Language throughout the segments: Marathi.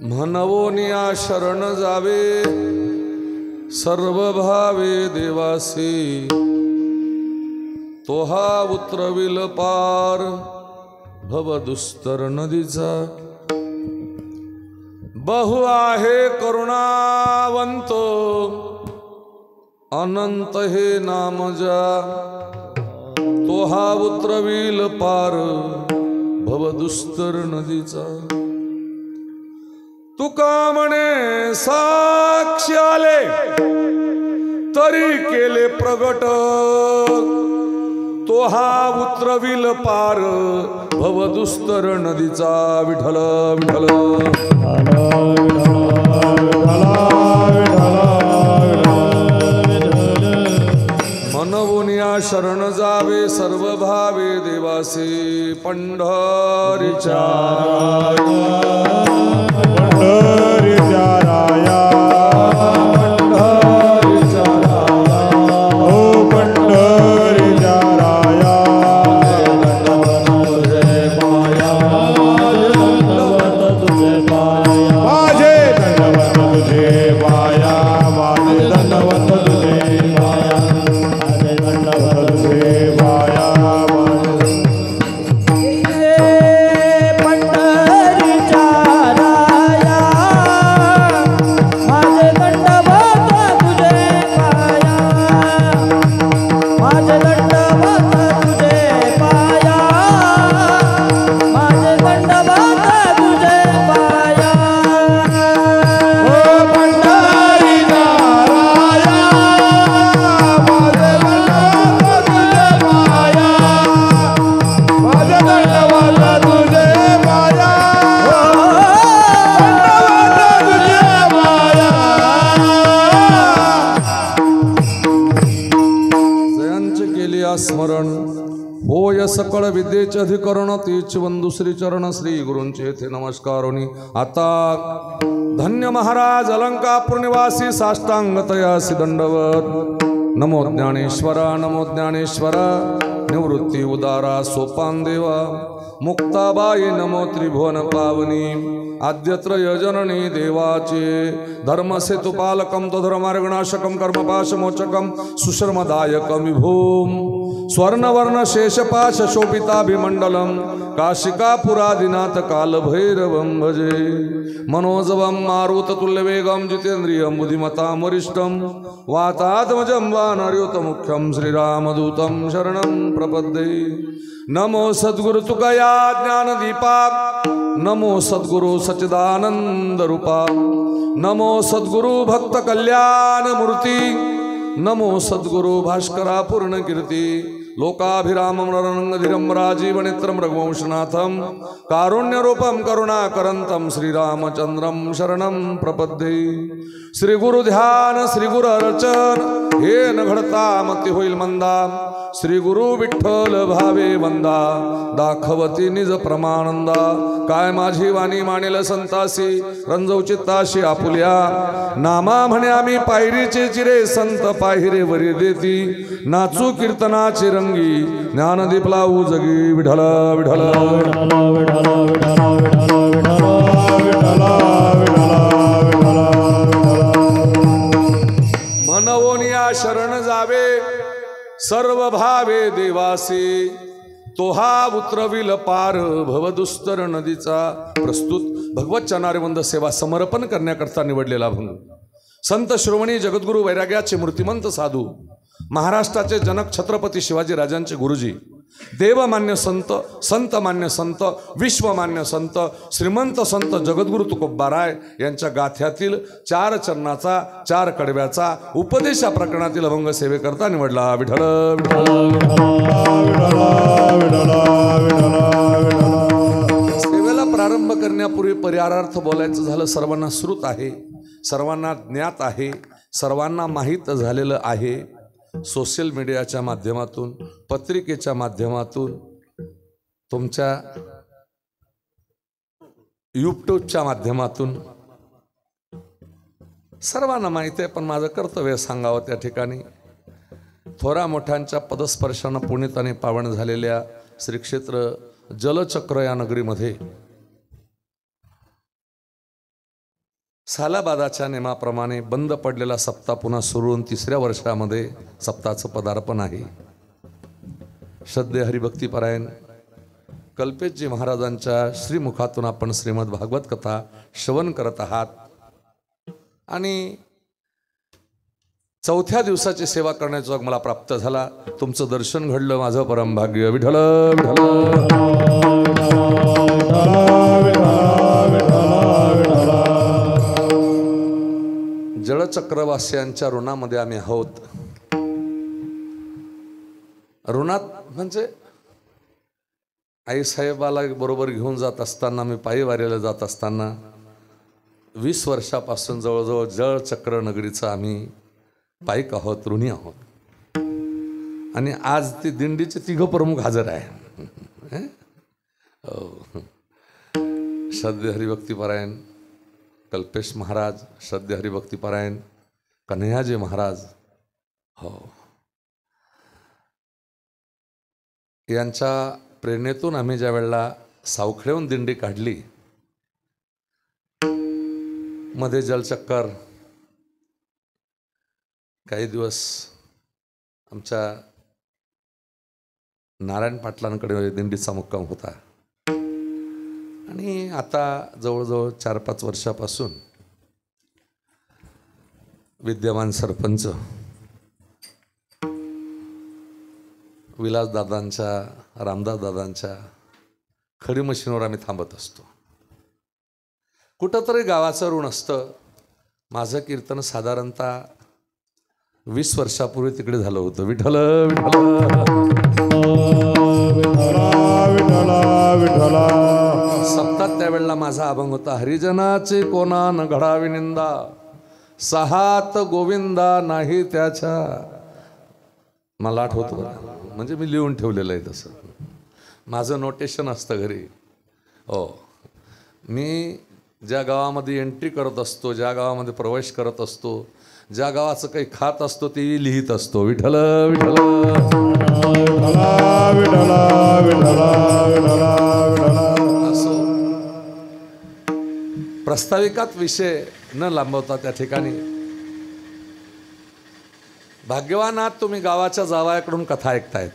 म्हणवोनिया शरण जावे सर्व भावे देवासी तो हा उतरविल पार भवदुस्तर नदीचा बहु आहे करुणावंत अनंत हे नाम जा तो हा उतरविल पार भवदुस्तर नदीचा तुका म्हणे साक्षी आले तरी केले प्रगट तो हा उतरविल पार भवदुस्तर नदीचा विठ्ठल विठ्ठल मनवोनिया शरण जावे सर्व भावे देवासे पंढरीच्या स्मरण होय सकळ विद्येचे अधिकरण तीच वंदु श्री चरण श्री गुरूंचे थे नमस्कारोनी आता धन्य महाराज अलंकापुर निवासी साष्टांगतयासी दंडवत नमो ज्ञानेश्वरा निवृत्ती उदारा सोपान देवा मुक्ताबाई नमो त्रिभुवन पावनी आद्यत्र यजननी देवाचे धर्मसेतुपालकं तधर्मार्गनाशकं कर्मपाशमोचकं सुशर्मदायकं विभूम स्वर्णवर्ण शेषपाश शोभिताभिमंडलं काशिकापुरादिनाथ कालभैरवं भजे मनोजवं मारुततुल्यवेगं जितेन्द्रियं बुद्धिमतां वरिष्ठं वातात्मजं वानरयुतमुख्यं श्रीरामदूतं शरणं प्रपद्ये नमो सद्गुरु तुकया ज्ञानदीपा नमो सद्गुरु सच्चिदानंद रूपा नमो सद्गुरु भक्त कल्याण मूर्ति नमो सद्गुरु भास्करा पूर्ण कीर्ति लोकाभिरामं नररंगधीरं राजीवनेत्रं रघुवंशनाथं कारुण्यरूपं करुणाकरन्तं श्रीरामचन्द्रं शरणं प्रपद्ये श्री गुरु ध्यान श्री गुरु अर्चन हे न घडता मती होईल मंदा श्री गुरु विठ्ठल भावे वंदा दाखवती निज प्रमानंदा काय माझी वाणी मानेल संतासी रंजव चित्ताशी आपुल्या नामा म्हणे आम्ही पायरीचे चिरे संत पाहिरे वरी देती नाचू कीर्तनाची रंगी ज्ञानदीप लावू जगी विठ्ठल विठ्ठल मनवोनिया शरण जावे सर्व भावे देवासी तो हा उतरविल पार भवदुस्तर नदीचा प्रस्तुत भगवत चनारेवंद सेवा समर्पण करण्याकरता निवडलेला अभंग संत श्रोमणी जगद्गुरु वैराग्याचे मूर्तिमंत साधू महाराष्ट्राचे जनक छत्रपती शिवाजी राजांचे गुरुजी देवमान्य संत संत मान्य संत विश्वमान्य संत श्रीमंत संत जगद्गुरु तुकोबाराय यांच्या गाथ्यातील 4 चरणाचा 4 कडव्याचा उपदेशा प्रकरणातील अभंग सेवेकरता निवडला विठ्ठल सेवेला प्रारंभ करण्यापूर्वी पर्यायार्थ बोलायचं झालं सर्वांना श्रुत आहे सर्वांना ज्ञात आहे सर्वांना माहीत झालेलं आहे सोशल मीडियाच्या माध्यमातून पत्रिकेच्या माध्यमातून तुमच्या यूट्यूबच्या माध्यमातून सर्वांना माहिती आहे, पण माझं कर्तव्य सांगावं त्या ठिकाणी। थोरा मोठ्यांच्या पदस्पर्शाने पुणित आणि पावन झालेल्या श्री क्षेत्र जलचक्र या नगरीमध्ये सालाबादाच्या नियमाप्रमाणे बंद पडलेला सप्ताह पुन्हा सुरू होऊन 3ऱ्या वर्षामध्ये सप्ताहाचं पदार्पण आहे. श्रद्धेय हरिभक्तीपरायण कल्पेशजी महाराजांच्या श्रीमुखातून आपण श्रीमद भागवत कथा श्रवण करत आहात आणि 4थ्या दिवसाची सेवा करण्याचा योग मला प्राप्त झाला. तुमचं दर्शन घडलं, माझं परम भाग्य. विठ्ठल जळचक्रवासियांच्या ऋणामध्ये आम्ही आहोत. ऋणात म्हणजे आईसाहेबाला बरोबर घेऊन जात असताना, मी पायी वारीला जात असताना 20 वर्षापासून जवळजवळ जळचक्र नगरीचं आम्ही पायिक आहोत, ऋणी आहोत. आणि आज ती दिंडीचे 3 प्रमुख हजर आहे. श्रद्धेय हरिभक्तीपरायण कल्पेश महाराज, श्रद्धेय हरिभक्तीपरायण कन्हैयाजी महाराज, हो, यांच्या प्रेरणेतून आम्ही ज्या वेळेला सावखेडून दिंडी काढली, मध्ये जलचक्कर, काही दिवस आमच्या नारायण पाटलांकडे दिंडीचा मुक्काम होता. आणि आता जवळजवळ 4-5 वर्षापासून विद्यमान सरपंच विलासदादांच्या, रामदासदादांच्या खडी मशीनवर आम्ही थांबत असतो. कुठंतरी गावाचं ऋण असतं. माझं कीर्तन साधारणतः 20 वर्षापूर्वी तिकडे झालं होतं. विठ्ठल सप्तात त्यावेळेला माझा अभंग होता, हरिजनाचे कोणा न घडावी निंदा, 6 गोविंदा नाही त्याच्या. मला आठवतं, म्हणजे मी लिहून ठेवलेलं आहे तसं. माझं नोटेशन असतं घरी. हो, मी ज्या गावामध्ये एंट्री करत असतो, ज्या गावामध्ये प्रवेश करत असतो, ज्या गावाचं काही खात असतो ते लिहित असतो. विठ्ठल असो. प्रस्ताविकात विषय न लांबवता त्या ठिकाणी, भाग्यवान आहात तुम्ही गावाच्या जावयाकडून कथा ऐकतायत.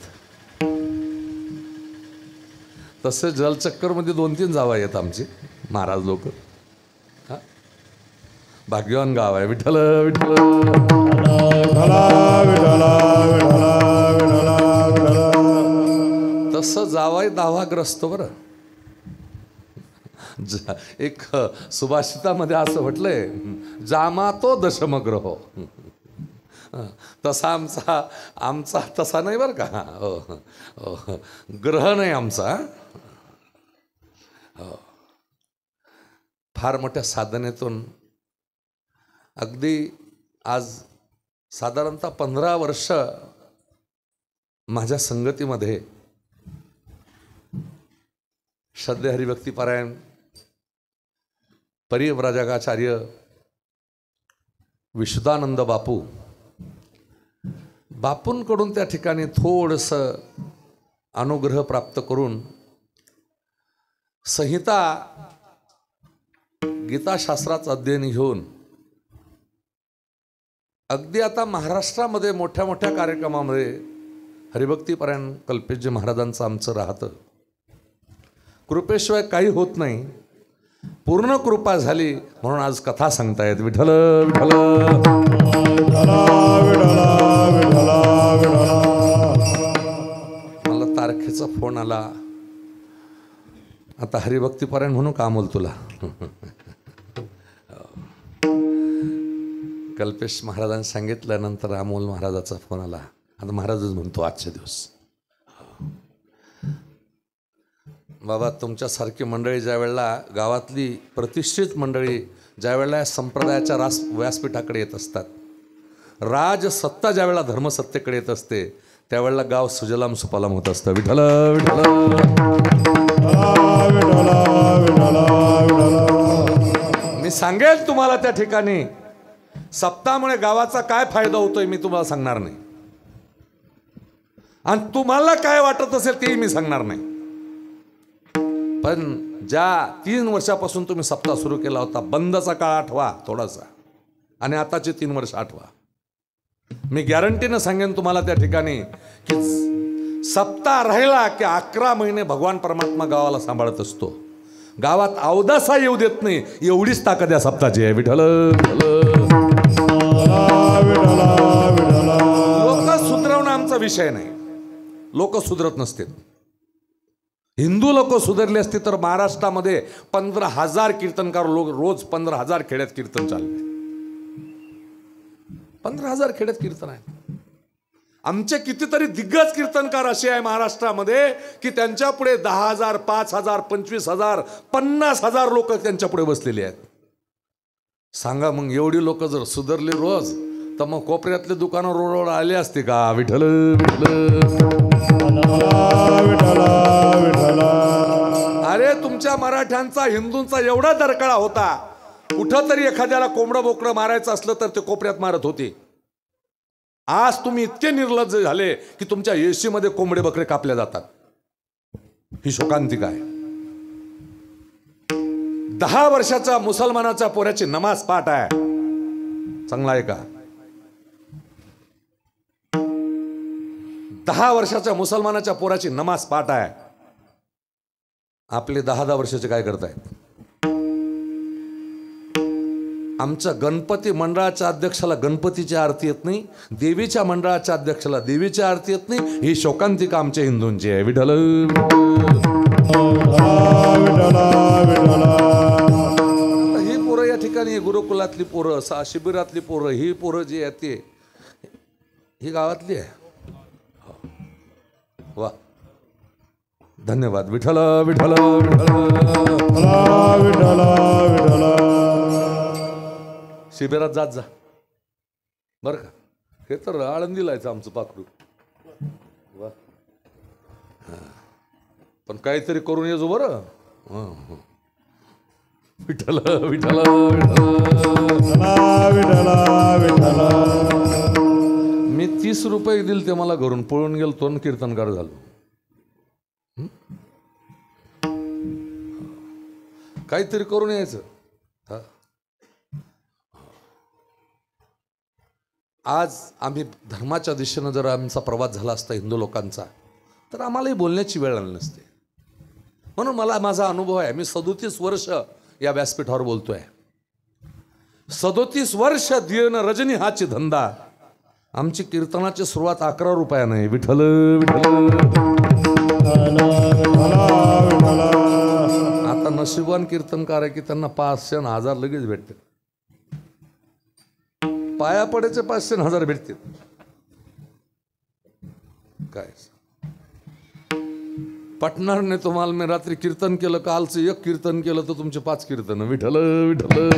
तसे जलचक्करमध्ये 2-3 जावा आहेत आमचे महाराज लोक. भाग्यवान गाव आहे. विठ्ठल तसं जावाय दावाग्रस्त. बरं, एक सुभाषितामध्ये असं म्हटलंय, जामा तो दशमग्रह. तसा आमचा तसा नाही बरं का. ग्रह नाही आमचा. फार मोठ्या साधनेतून अगदी आज साधारणतः 15 वर्ष माझ्या संगतीमध्ये श्रद्धेय हरिभक्तीपरायण परिव्राजकाचार्य विशुद्धानंद बापूंकडून त्या ठिकाणी थोडंसं अनुग्रह प्राप्त करून संहिता गीताशास्त्राचं अध्ययन घेऊन अगदी आता महाराष्ट्रामध्ये मोठ्या मोठ्या कार्यक्रमामध्ये हरिभक्तीपरायण कल्पेशजी महाराजांचं आमचं राहतं. कृपेशिवाय काही होत नाही. पूर्ण कृपा झाली म्हणून आज कथा सांगतायत. विठ्ठल मला तारखेचा फोन आला. आता हरिभक्तीपरायण म्हणून का बोल तुला. कल्पेश महाराजांनी सांगितल्यानंतर अमोल महाराजाचा फोन आला. आता महाराजच म्हणतो आजचे दिवस, बाबा तुमच्यासारखी मंडळी ज्या वेळेला, गावातली प्रतिष्ठित मंडळी ज्या वेळेला या संप्रदायाच्या व्यासपीठाकडे येत असतात, राजसत्ता ज्या वेळेला धर्मसत्तेकडे येत असते, त्यावेळेला गाव सुजलाम सुफलाम होत असतं. विठ्ठल मी सांगेल तुम्हाला त्या ठिकाणी सप्ताहामुळे गावाचा काय फायदा होतोय मी तुम्हाला सांगणार नाही. आणि तुम्हाला काय वाटत असेल तेही मी सांगणार नाही. पण ज्या 3 वर्षापासून तुम्ही सप्ताह सुरू केला होता, बंदचा काळ आठवा थोडासा, आणि आताचे 3 वर्ष आठवा. मी गॅरंटीनं सांगेन तुम्हाला त्या ठिकाणी की सप्ताह राहिला की 11 महिने भगवान परमात्मा गावाला सांभाळत असतो. गावात अवदासा येऊ देत नाही, एवढीच ताकद या सप्ताहाची आहे. विठ्ठल लोक सुधरवणं आमचा विषय नाही. लोक सुधरत नसते. हिंदू लोक सुधारले असते तर महाराष्ट्रामध्ये 15,000 कीर्तनकार लोक रोज 15,000 खेड्यात कीर्तन चालले. 15,000 खेड्यात कीर्तन आहे. आमचे कितीतरी दिग्गज कीर्तनकार असे आहे महाराष्ट्रामध्ये की त्यांच्या पुढे 10,000, 5,000, 25,000, 50,000 लोक त्यांच्या पुढे बसलेले आहेत. सांगा मग, एवढी लोक जर सुधारली रोज तर मग कोपऱ्यातले दुकानं रोड आले असते का? विठ्ठल अरे तुमच्या मराठ्यांचा हिंदूंचा एवढा दरकळा होता, कुठं तरी एखाद्याला कोंबडं बोकडं मारायचं असलं तर ते कोपऱ्यात मारत होते. आज तुम्ही इतके निर्लज्ज झाले की तुमच्या येशीमध्ये कोंबडे बकरे कापले जातात. ही शोकांतिका आहे. 10 वर्षाच्या मुसलमानाच्या पोऱ्याची नमाज पाठ आहे. चांगला आहे का? 10 वर्षाच्या मुसलमानाच्या पोराची नमाज पाठ आहे. आपले 10-10 वर्षाचे काय करतायत? आमच्या गणपती मंडळाच्या अध्यक्षाला गणपतीची आरती येत नाही, देवीच्या मंडळाच्या अध्यक्षाला देवीची आरती येत नाही. ही शोकांतिका आमच्या हिंदूंची आहे. विठ्ठल ही पोरं या ठिकाणी, गुरुकुलातली पोरं, शिबिरातली पोरं, ही पोरं जी आहेत ते ही गावातली आहे. वा, धन्यवाद. विठ्ठल विठ्ठल विठ्ठल. शिबिरात जात जा बरं का. हे तर आळंदीला आहे आमचं पाखरू. वा, पण काहीतरी करून येजो बरं. विठ्ठल विठ्ठल विठ्ठल. मी 30 रुपये दिल ते मला घरून पळून गेलो तो कीर्तनकार झालो. काहीतरी करून यायचं. आज आम्ही धर्माच्या दिशेनं जर आमचा प्रवास झाला असता हिंदू लोकांचा तर आम्हालाही बोलण्याची वेळ आली नसते. म्हणून मला माझा अनुभव आहे. मी 37 वर्ष या व्यासपीठावर बोलतोय. 37 वर्ष दिन रजनी हाची धंदा. आमची कीर्तनाची सुरुवात 11 रुपयानं आहे. विठ्ठल विठ्ठल. आता नशिबान कीर्तनकार आहे की त्यांना 500 आणि 1000 लगेच भेटते. पाया पडायचे 500 आणि 1000 भेटते. काय पटणार नाही तुम्हाला. मी रात्री कीर्तन केलं, कालचं 1 कीर्तन केलं तर तुमचे 5 कीर्तन. विठ्ठल विठ्ठल.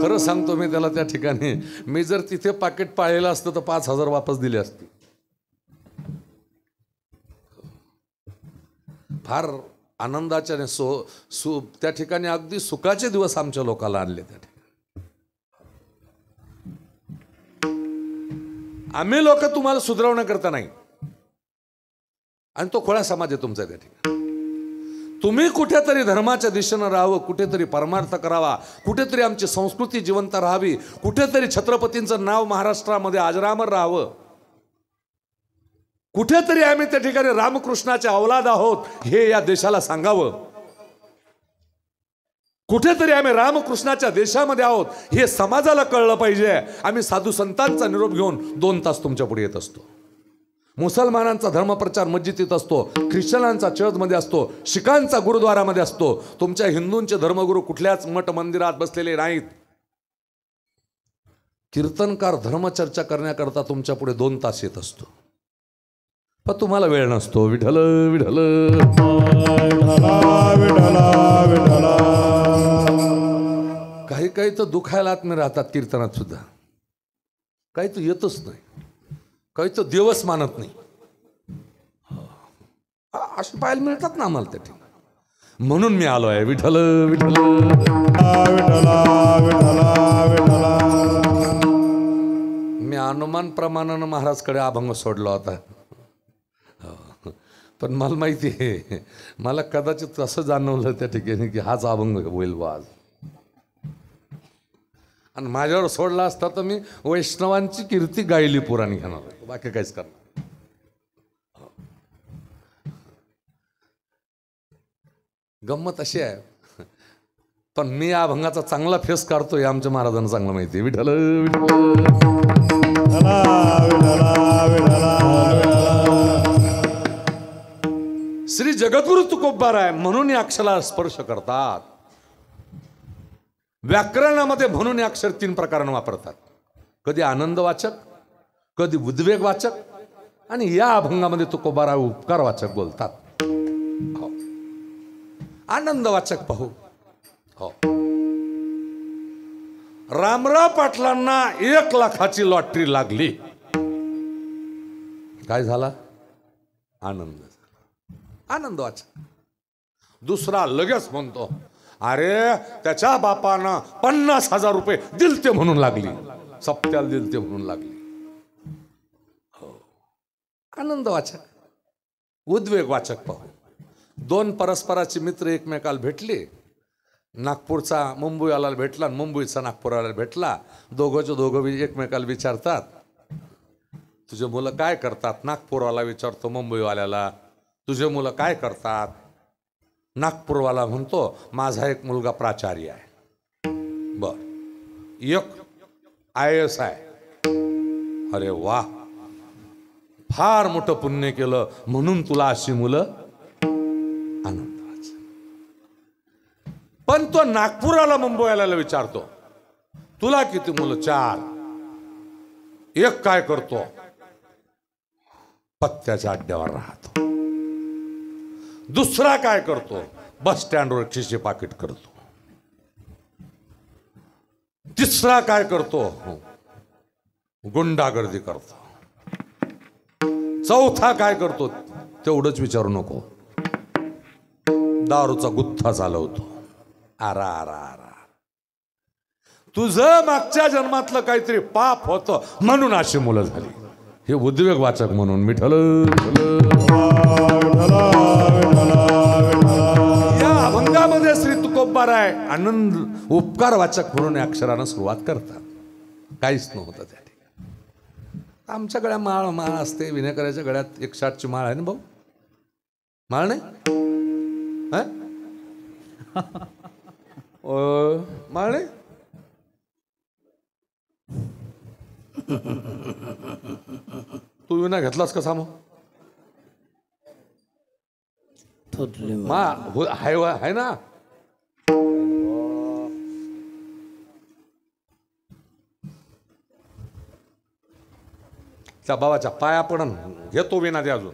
खरं सांगतो मी त्याला त्या ठिकाणी, मी जर तिथे पाकिट पाळलेलं असतं तर 5,000 वापस दिले असते. फार आनंदाच्या त्या ठिकाणी अगदी सुखाचे दिवस आमच्या लोकांना आणले. त्या ठिकाणी आम्ही लोक तुम्हाला सुधारवण्याकरता नाही, आणि तो खोळा समाज आहे तुमचा. त्या ठिकाणी तुम्ही कुठेतरी धर्माच्या दिशेनं राहावं, कुठेतरी परमार्थ करावा, कुठेतरी आमची संस्कृती जिवंत राहावी, कुठेतरी छत्रपतींचं नाव महाराष्ट्रामध्ये अजरामर राहावं, कुठेतरी आम्ही त्या ठिकाणी रामकृष्णाचे औलाद आहोत हे या देशाला सांगावं, कुठेतरी आम्ही रामकृष्णाच्या देशामध्ये आहोत हे समाजाला कळलं पाहिजे. आम्ही साधू संतांचा निरोप घेऊन 2 तास तुमच्या पुढे येत असतो. मुसलमानांचा धर्मप्रचार मस्जिदीत असतो, ख्रिश्चनांचा चर्चमध्ये असतो, शिखांचा गुरुद्वारामध्ये असतो. तुमच्या हिंदूंचे धर्मगुरू कुठल्याच मठ मंदिरात बसलेले नाहीत. कीर्तनकार धर्मचर्चा करण्याकरता तुमच्या पुढे 2 तास येत असतो, पण तुम्हाला वेळ नसतो. विठ्ठल विठ्ठल. काही काही तर दुखायला आत्मे राहतात कीर्तनात सुद्धा. काही तर येतच नाही, काही तर देवच मानत नाही. असे पाहायला मिळतात ना आम्हाला त्या ठिकाणी. म्हणून मी आलो आहे. विठ्ठल विठ्ठल. मी अनुमान प्रमाणानं महाराजकडे अभंग सोडला होता. पण मला माहिती आहे, मला कदाचित असं जाणवलं त्या ठिकाणी की हाच अभंग होईल बा आज. आणि माझ्यावर सोडला असता तर मी वैष्णवांची कीर्ती गायली पुराणी घेणार, बाकी काहीच करणार. गंमत अशी आहे, पण मी या अभंगाचा चांगला फेस काढतोय आमच्या महाराजांना चांगलं माहिती आहे. विठ्ठल श्री जगद्गुरु तुकोबाराय म्हणून या अक्षराला स्पर्श करतात. व्याकरणामध्ये म्हणून या अक्षर 3 प्रकाराने वापरतात. कधी आनंदवाचक, कधी उद्वेगवाचक, आणि या अभंगामध्ये तुकोबाराय उपकारवाचक बोलतात. हो. आनंदवाचक पाहू. हो. रामराव पाटलांना 1 लाखाची लॉटरी लागली. काय झाला? आनंद. आनंदवाचक. दुसरा लगेच म्हणतो, अरे त्याच्या बापानं 50,000 रुपये दिलते म्हणून लागली, सप्त्याला दिलते म्हणून लागली. हो. आनंदवाचक. उद्वेगवाचक पाहू. 2 परस्पराचे मित्र एकमेकाला भेटले. नागपूरचा मुंबईवाला भेटला, मुंबईचा नागपूरवाला भेटला. दोघंच्या दोघं एकमेकाला विचारतात, तुझे मुलं काय करतात? नागपूरवाला विचारतो मुंबईवाल्याला, तुझे मुलं काय करतात? नागपूरवाला म्हणतो, माझा एक मुलगा प्राचार्य आहे. बर. एक IAS आहे. अरे वा, फार मोठं पुण्य केलं म्हणून तुला अशी मुलं. आनंदाच. पण तो नागपूरवाला मुंबईवाल्याला विचारतो, तुला किती मुलं? 4. एक काय करतो? पत्त्याच्या अड्ड्यावर राहतो. दुसरा काय करतो? बस स्टँडवर खिशे पाकिट करतो. तिसरा काय करतो? गुंडागर्दी करतो. चौथा काय करतो? तेवढंच विचारू नको, दारूचा गुत्था चालवतो. आरा आरा आरा. तुझं मागच्या जन्मातलं काहीतरी पाप होतं म्हणून अशी मुलं झाली. हे उद्वेगवाचक म्हणून. विठ्ठल या अभंगामध्ये श्री तुकोबाराय आनंद उपकारवाचक म्हणून या अक्षरानं सुरुवात करतात. काहीच नव्हतं त्या ठिकाणी. आमच्या गळ्यात माळ असते. विनेकराच्या गळ्यात 160ची माळ आहे ना भाऊ? माळ नाही? माळ नाही? तू विना घेतलास कसा मग? आहे ना? त्या बाबाच्या पाया पडन घेतो विना दे. अजून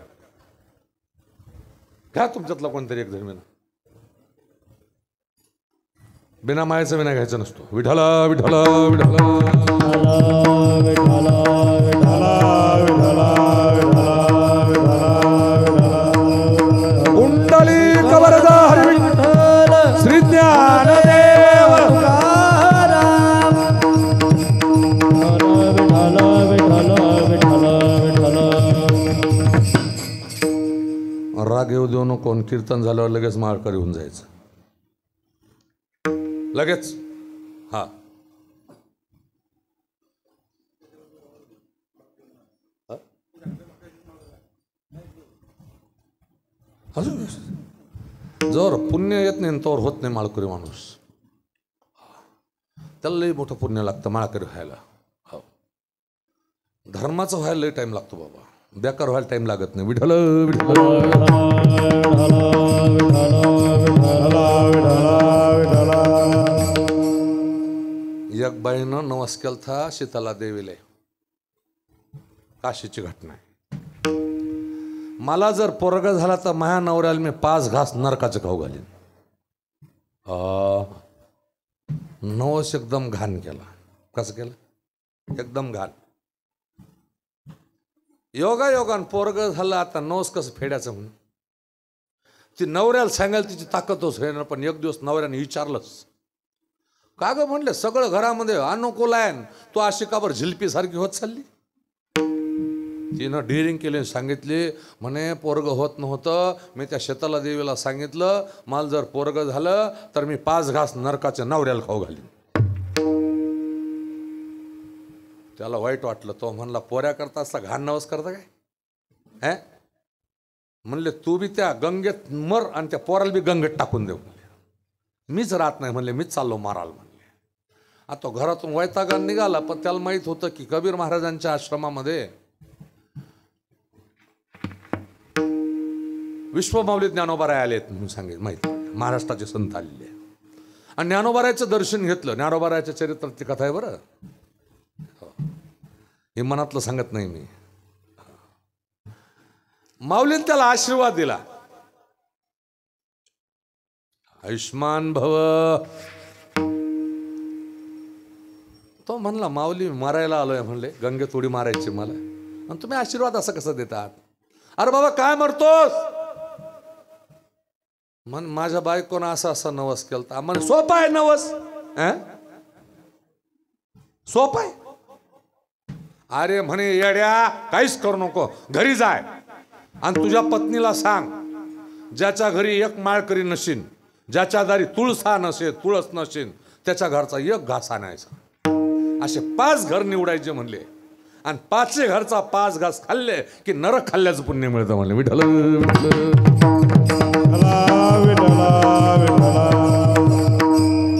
घ्या तुमच्यातला कोणतरी एक जण विना. बिना मायाचा विना घ्यायचा नसतो. विठ्ठला विठ्ठला विठ्ठला कुंडली कवरदा हरी विठ्ठल श्री ज्ञानदेव तुकाराम. राग येऊ देऊ नको. कीर्तन झाल्यावर लगेच माळकरी होऊन जायचं. लगेच. हा. अजून जर पुण्य येत नाही तोवर होत नाही माळकरी माणूस. त्याला लई मोठं पुण्य लागतं माळकरी व्हायला. हो. धर्माचं व्हायला लई टाइम लागतो बाबा. बेकार व्हायला टाइम लागत नाही. विठ्ठल एक बाईनं नवस केलथा शीतला देवीले. काशीची घटना आहे. मला जर पोरगा झाला तर माझ्या नवऱ्याला मी 5 घास नरकाचं खाऊ घालीन. नवस एकदम घाण केला. कसं केलं? एकदम घाण. योगायोगान पोरग झालं. आता नवस कसं फेडायचं म्हणून ती नवऱ्याला सांगायला तिची ताकदच होईना. पण एक दिवस नवऱ्याने विचारलंच, का ग म्हणले सगळं घरामध्ये अनुकूल आहे, तू अशी का बरं झिलपी सारखी होत चालली? तिनं डिरिंग केली, सांगितली म्हणे पोरग होत नव्हतं, मी त्या शेताला देवीला सांगितलं मला जर पोरग झालं तर मी 5 घास नरकाच्या नवऱ्याला खाऊ घालीन. त्याला वाईट वाटलं. तो म्हणला पोऱ्या करता असता घाण नवस करता काय? म्हणले तू बी त्या गंगेत मर आणि त्या पोराला बी गंगेत टाकून देऊ. मीच राहत नाही म्हणले, मीच चाललो माराल म्हणले. आता घरातून वैतागान निघाला, पण त्याला माहित होतं की कबीर महाराजांच्या आश्रमामध्ये विश्वमाऊली ज्ञानोबाराय आलेत म्हणून सांगितलं, माहिती महाराष्ट्राचे संत आलेले. आणि ज्ञानोबारायचं दर्शन घेतलं. ज्ञानोबारायच्या चरित्राची कथा आहे बरं, हे मनातलं सांगत नाही मी. माऊलीने त्याला आशीर्वाद दिला, आयुष्मान भव. तो म्हणला माऊली मारायला आलोय म्हणले, गंगेत उडी मारायची मला, आणि तुम्ही आशीर्वाद असं कसं देतात? अरे बाबा काय मरतोस? म्हण माझ्या बायकोनं असा नवस केलता. म्हणे सोपा आहे नवस, सोपा आहे. अरे म्हणे येड्या काहीच करू नको, घरी जाय आणि तुझ्या पत्नीला सांग ज्याच्या घरी एक माळकरी नशीन, ज्याच्या दारी तुळसा नसेल, तुळस नसेल, त्याच्या घरचा एक घास आणायचा. असे 5 घर निवडायचे म्हणले, आणि 5 घरचा 5 घास खाल्ले की नरक खाल्ल्याचं पुण्य मिळतं म्हणले. विठ्ठल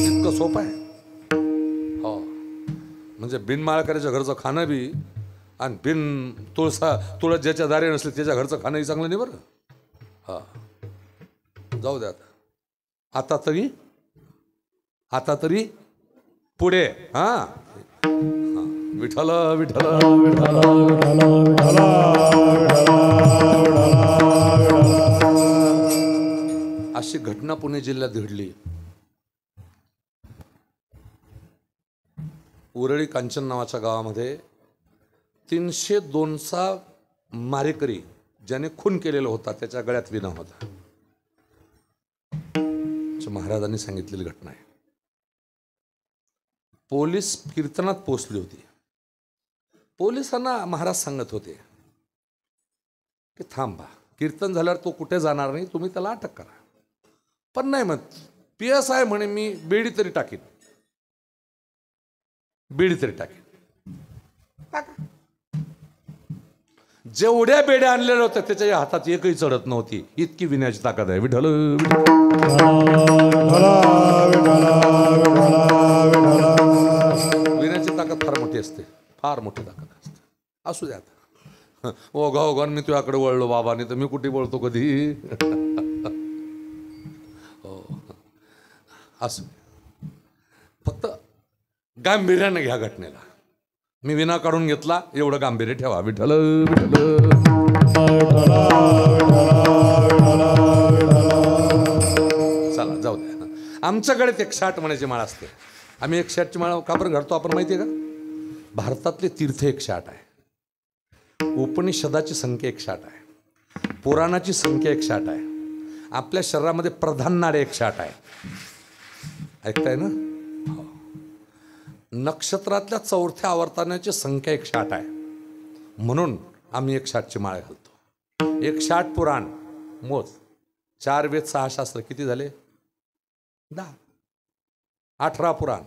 इतकं सोपं आहे. हो, म्हणजे बिनमाळकऱ्याच्या घरचं खाणं बी आणि बिन तुळस ज्याच्या दारी नसले त्याच्या घरचं खाणंही चांगलं नाही बरं. हा, जाऊ द्या आता तरी पुढे. हा, विठ्ठल विठ्ठल विठ्ठल विठ्ठल. अशी घटना पुणे जिल्ह्यात घडली. उरळी कांचन नावाच्या गावामध्ये 302चा मारेकरी ज्याने खून केलेला होता त्याच्या गळ्यात विना होता. महाराजांनी सांगितलेली घटना आहे. पोलीस कीर्तनात पोचली होती. पोलिसांना महाराज सांगत होते की थांबा, कीर्तन झाल्यावर तो कुठे जाणार नाही, तुम्ही त्याला अटक करा. पण नाही मग PSI म्हणे मी बेडी तरी टाकीन, बेडी तरी टाकीन. जेवढ्या बेड्या आणलेल्या होत्या त्याच्या हातात एकही चढत नव्हती, इतकी विण्याची ताकद आहे. विठ्ठल विण्याची ताकद फार मोठी असते, फार मोठी ताकद असते. असू द्या आता, ओ गाव मी तुझ्याकडे वळलो बाबा, नाही तर मी कुठे वळतो कधी. हो, असू फक्त गांभीर्याने घ्या घटनेला. मी विना काढून घेतला एवढं गांभीर्य ठेवा. विठ्ठल विठ्ठल. चला जाऊ द्या. आमच्याकडे 108 म्हणायची माळ असते. आम्ही 108ची माळ का बरं घडतो आपण माहिती आहे का? भारतातले तीर्थ 108 आहे, उपनिषदाची संख्या 108 आहे, पुराणाची संख्या 108 आहे, आपल्या शरीरामध्ये प्रधान नाडे 108 आहे. ऐकताय ना? नक्षत्रातल्या 4थ्या आवर्तनाची संख्या 108 आहे, म्हणून आम्ही 108ची माळ घालतो. 108 पुराण मोज, 4 वेद 6 शास्त्र किती झाले? 10. 18 पुराण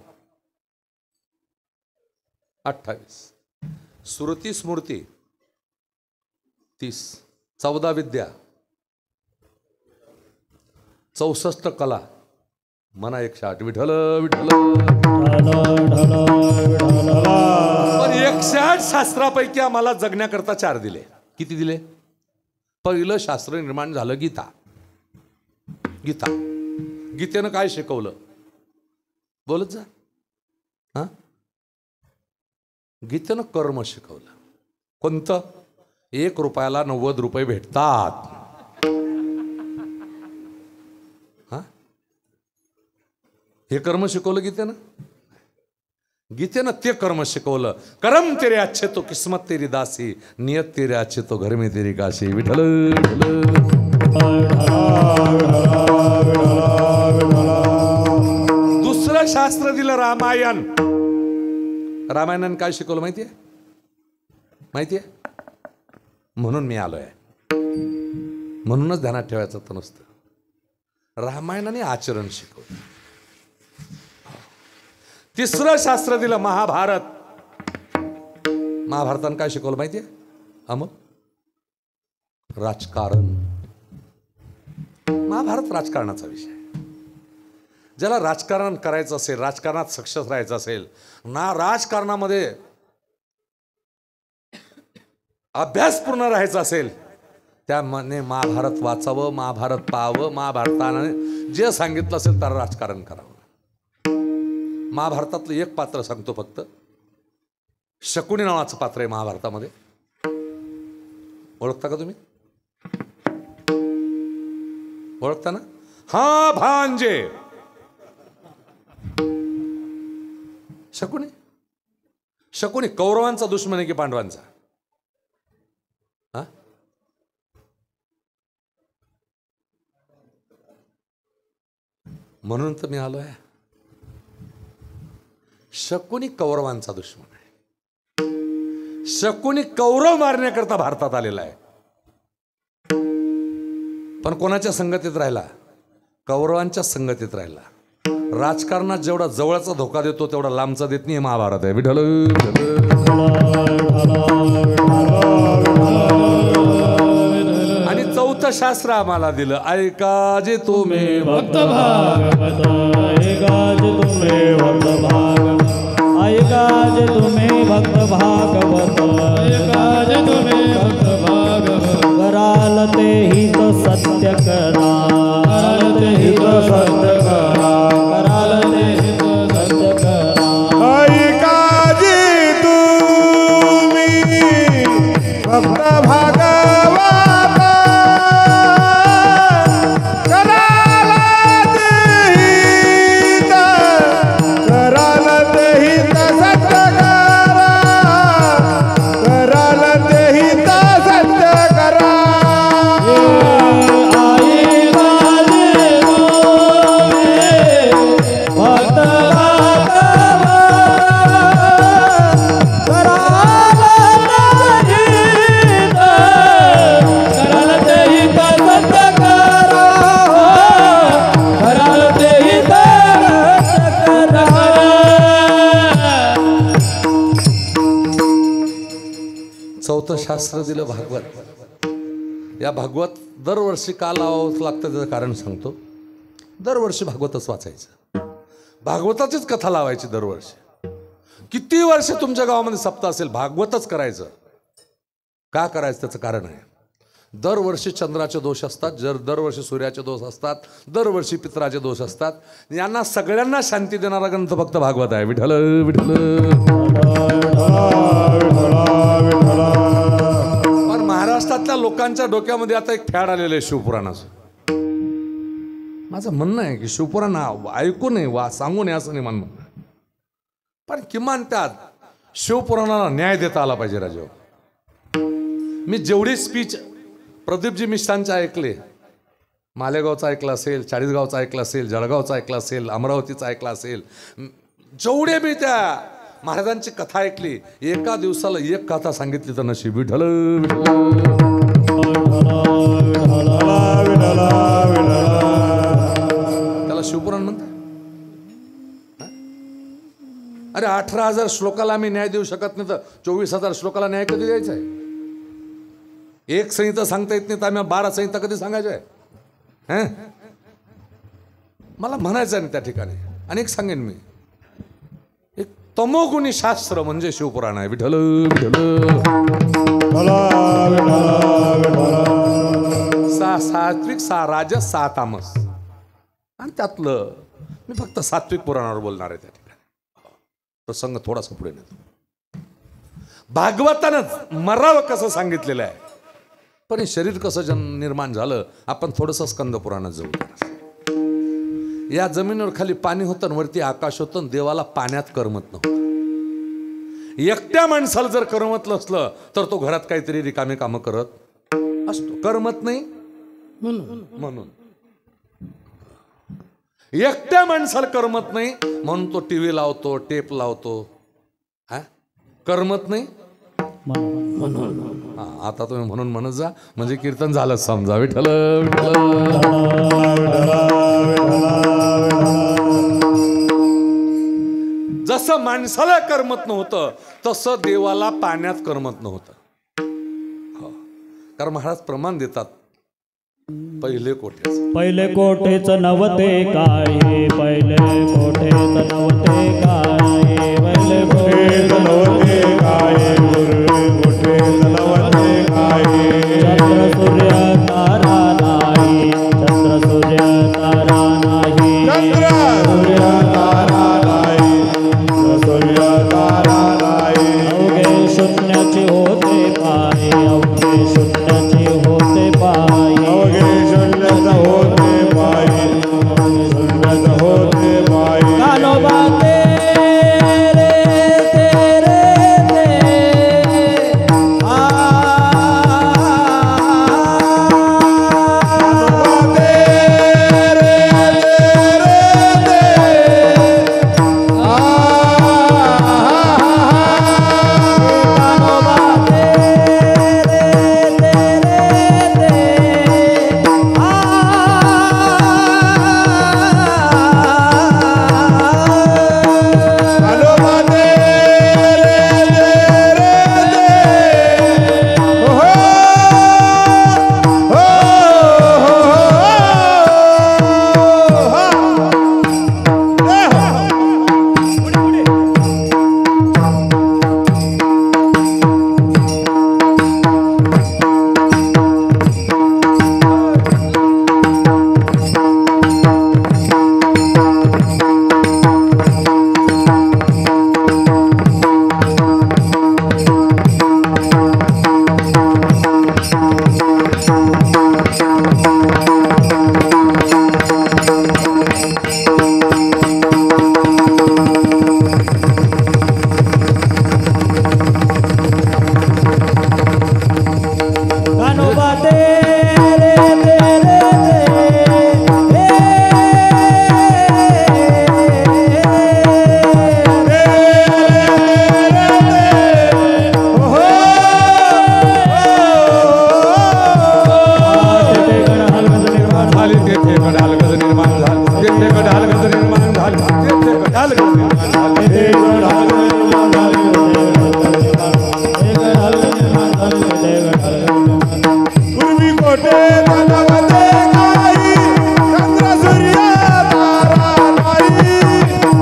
28, श्रुती स्मृती 30, 14 विद्या, 64 कला, मना 108. विठ्ठल विठ्ठल. पण 108 शास्त्रापैकी आम्हाला जगण्याकरता 4 दिले. किती दिले? पहिलं शास्त्र निर्माण झालं गीता. गीता, गीतेनं काय शिकवलं? बोलत जा. हा, गीतेनं कर्म शिकवलं. कोणतं? 1 रुपयाला 90 रुपये भेटतात. हा, हे कर्म शिकवलं गीतेनं. गीतेनं ते कर्म शिकवलं. करम तेरे अच्छे तो किस्मत तेरी दासी, नियत तेरे अच्छे तो घर में तेरी काशी. विठ्ठल दुसरं शास्त्र दिलं रामायण. रामायणाने काय शिकवलं माहितीये? माहितीये? म्हणून मी आलोय. म्हणूनच ध्यानात ठेवायचं तर नसतं. रामायणाने आचरण शिकवलं. तिसरं शास्त्र दिलं महाभारत. महाभारतानं काय शिकवलं माहितीये अमोल? राजकारण. महाभारत राजकारणाचा विषय. ज्याला राजकारण करायचं असेल, राजकारणात सक्सेस राहायचं असेल ना, राजकारणामध्ये अभ्यासपूर्ण राहायचं असेल, त्यामध्ये महाभारत वाचावं, महाभारत पाहावं, महाभारताने जे सांगितलं असेल तर राजकारण करावं. महाभारतातलं एक पात्र सांगतो फक्त. शकुनी नावाचं पात्र आहे महाभारतामध्ये. ओळखता का तुम्ही? ओळखता ना? हा, भांजे. शकुनी. शकुनी कौरवांचा दुश्मन आहे की पांडवांचा? हा, म्हणून तर मी आलोय. शकुनी कौरवांचा दुश्मन आहे. शकुनी कौरव मारण्याकरता भारतात आलेला आहे. पण कोणाच्या संगतीत राहिला? कौरवांच्या संगतीत राहिला. राजकारणात जेवढा जवळचा धोका देतो तेवढा लांबचा देत नाही. महाभारत आहे. विठ्ठल. आणि चौथं शास्त्र आम्हाला दिलं. ऐका जे तुम्ही भक्त भागवत, ऐका जे तुम्ही भक्त भागवत, ऐका जे तुम्ही भक्त भागवत, ऐका जे तुम्ही भक्त भागवत. कराल ते हित सत्य करा, कराल ते हित सत्य करा, कराल ते हित सत्य करा. ऐका जे तुम्ही भक्त भागवत, कराल ते हित, कराल ते हित सत्य करा, कराल ते हित सत्य करा. चौथं शास्त्र दिलं भागवत. या भागवत दरवर्षी का लावावं लागतं त्याचं कारण सांगतो. दरवर्षी भागवतच वाचायचं. भागवताचीच कथा लावायची दरवर्षी. किती वर्ष तुमच्या गावामध्ये सप्ताह असेल, भागवतच करायचं. का करायचं त्याचं कारण आहे. दरवर्षी चंद्राचे दोष असतात, दरवर्षी सूर्याचे दोष असतात, दरवर्षी पितराचे दोष असतात. यांना सगळ्यांना शांती देणारा ग्रंथ फक्त भागवत आहे. विठ्ठल विठ्ठल. पण महाराष्ट्रातल्या लोकांच्या डोक्यामध्ये आता एक फॅड आलेलं आहे शिवपुराणाचं. माझं म्हणणं आहे की शिवपुराण ऐकू नये, वा सांगू नये असं नाही म्हणणं, पण किमान त्यात शिवपुराणाला न्याय देता आला पाहिजे. राजा, मी जेवढी स्पीच प्रदीपजी मिश्रांचे ऐकले, मालेगावचा ऐकला असेल, चाळीसगावचा ऐकला असेल, जळगावचा ऐकला असेल, अमरावतीचा ऐकला असेल, जेवढे मी त्या महाराजांची कथा ऐकली, एका दिवसाला एक कथा सांगितली तर नशीब. विठ्ठल. त्याला शिवपुराण म्हणतात. अरे 18,000 श्लोकाला आम्ही न्याय देऊ शकत नाही तर 24,000 श्लोकाला न्याय कधी द्यायचा आहे? एक संहिता सांगता येत नाही तर आम्ही 12 संहिता कधी सांगायच्या आहे? मला म्हणायचं नाही त्या ठिकाणी. अनेक सांगेन मी. एक तमोगुणी शास्त्र म्हणजे शिवपुराण आहे. विठ्ठल सात्विक, 6 राजस, 6 तामस. आणि त्यातलं मी फक्त सात्विक पुराणावर बोलणार आहे. त्या ठिकाणी प्रसंग थोडासा पुढे नेतो. भागवतानं मरावं कसं सांगितलेलं आहे, पण हे शरीर कसं निर्माण झालं आपण थोडंसं स्कंद पुराणात जाऊ. या जमिनीवर खाली पाणी होतं, वरती आकाश होतं. देवाला पाण्यात करमत नव्हतं. एकट्या माणसाला जर करमतलं असलं तर तो घरात काहीतरी रिकामे कामं करत असतो. करमत नाही म्हणून. एकट्या माणसाला करमत नाही म्हणून तो टीव्ही लावतो, टेप लावतो. करमत नाही म्हणून. हा, आता तुम्ही म्हणून म्हणत जा म्हणजे कीर्तन झालं समजा. विठ्ठल विठ्ठल. जसं माणसाला करमत नव्हतं तसं देवाला पाण्यात करमत नव्हतं. कारण महाराज प्रमाण देतात पहिले कोठेच नवते काय, पहिले कोठेच नवते काय, पहिले कोठेच नवते काय, कोठेच नवते काय. चंद्र सूर्य तारा नाही, चंद्र सूर्य तारा नाही, चंद्र सूर्य तारा नाही, सूर्य तारा नाही. अवघे शून्याचे होते पाय, अवघे शून्याचे होते पाय, अवघे शून्यच होते पायी, शून्यच होते पायी. कान्होबा तेरे तेरे ते आ तेरे तेरे ते आ कान्होबा तेरे तेरे ते कान्होबा तेरे तेरे ते हो हो कान्होबा तेरे तेरे झाली तेथे गडालगज निर्माण झाली, तेथे गडालगज निर्माण झाली, तेथे गडालगज निर्माण झाली. पूर्वी कोठे नवते काही, चंद्र सूर्य तारा नाही,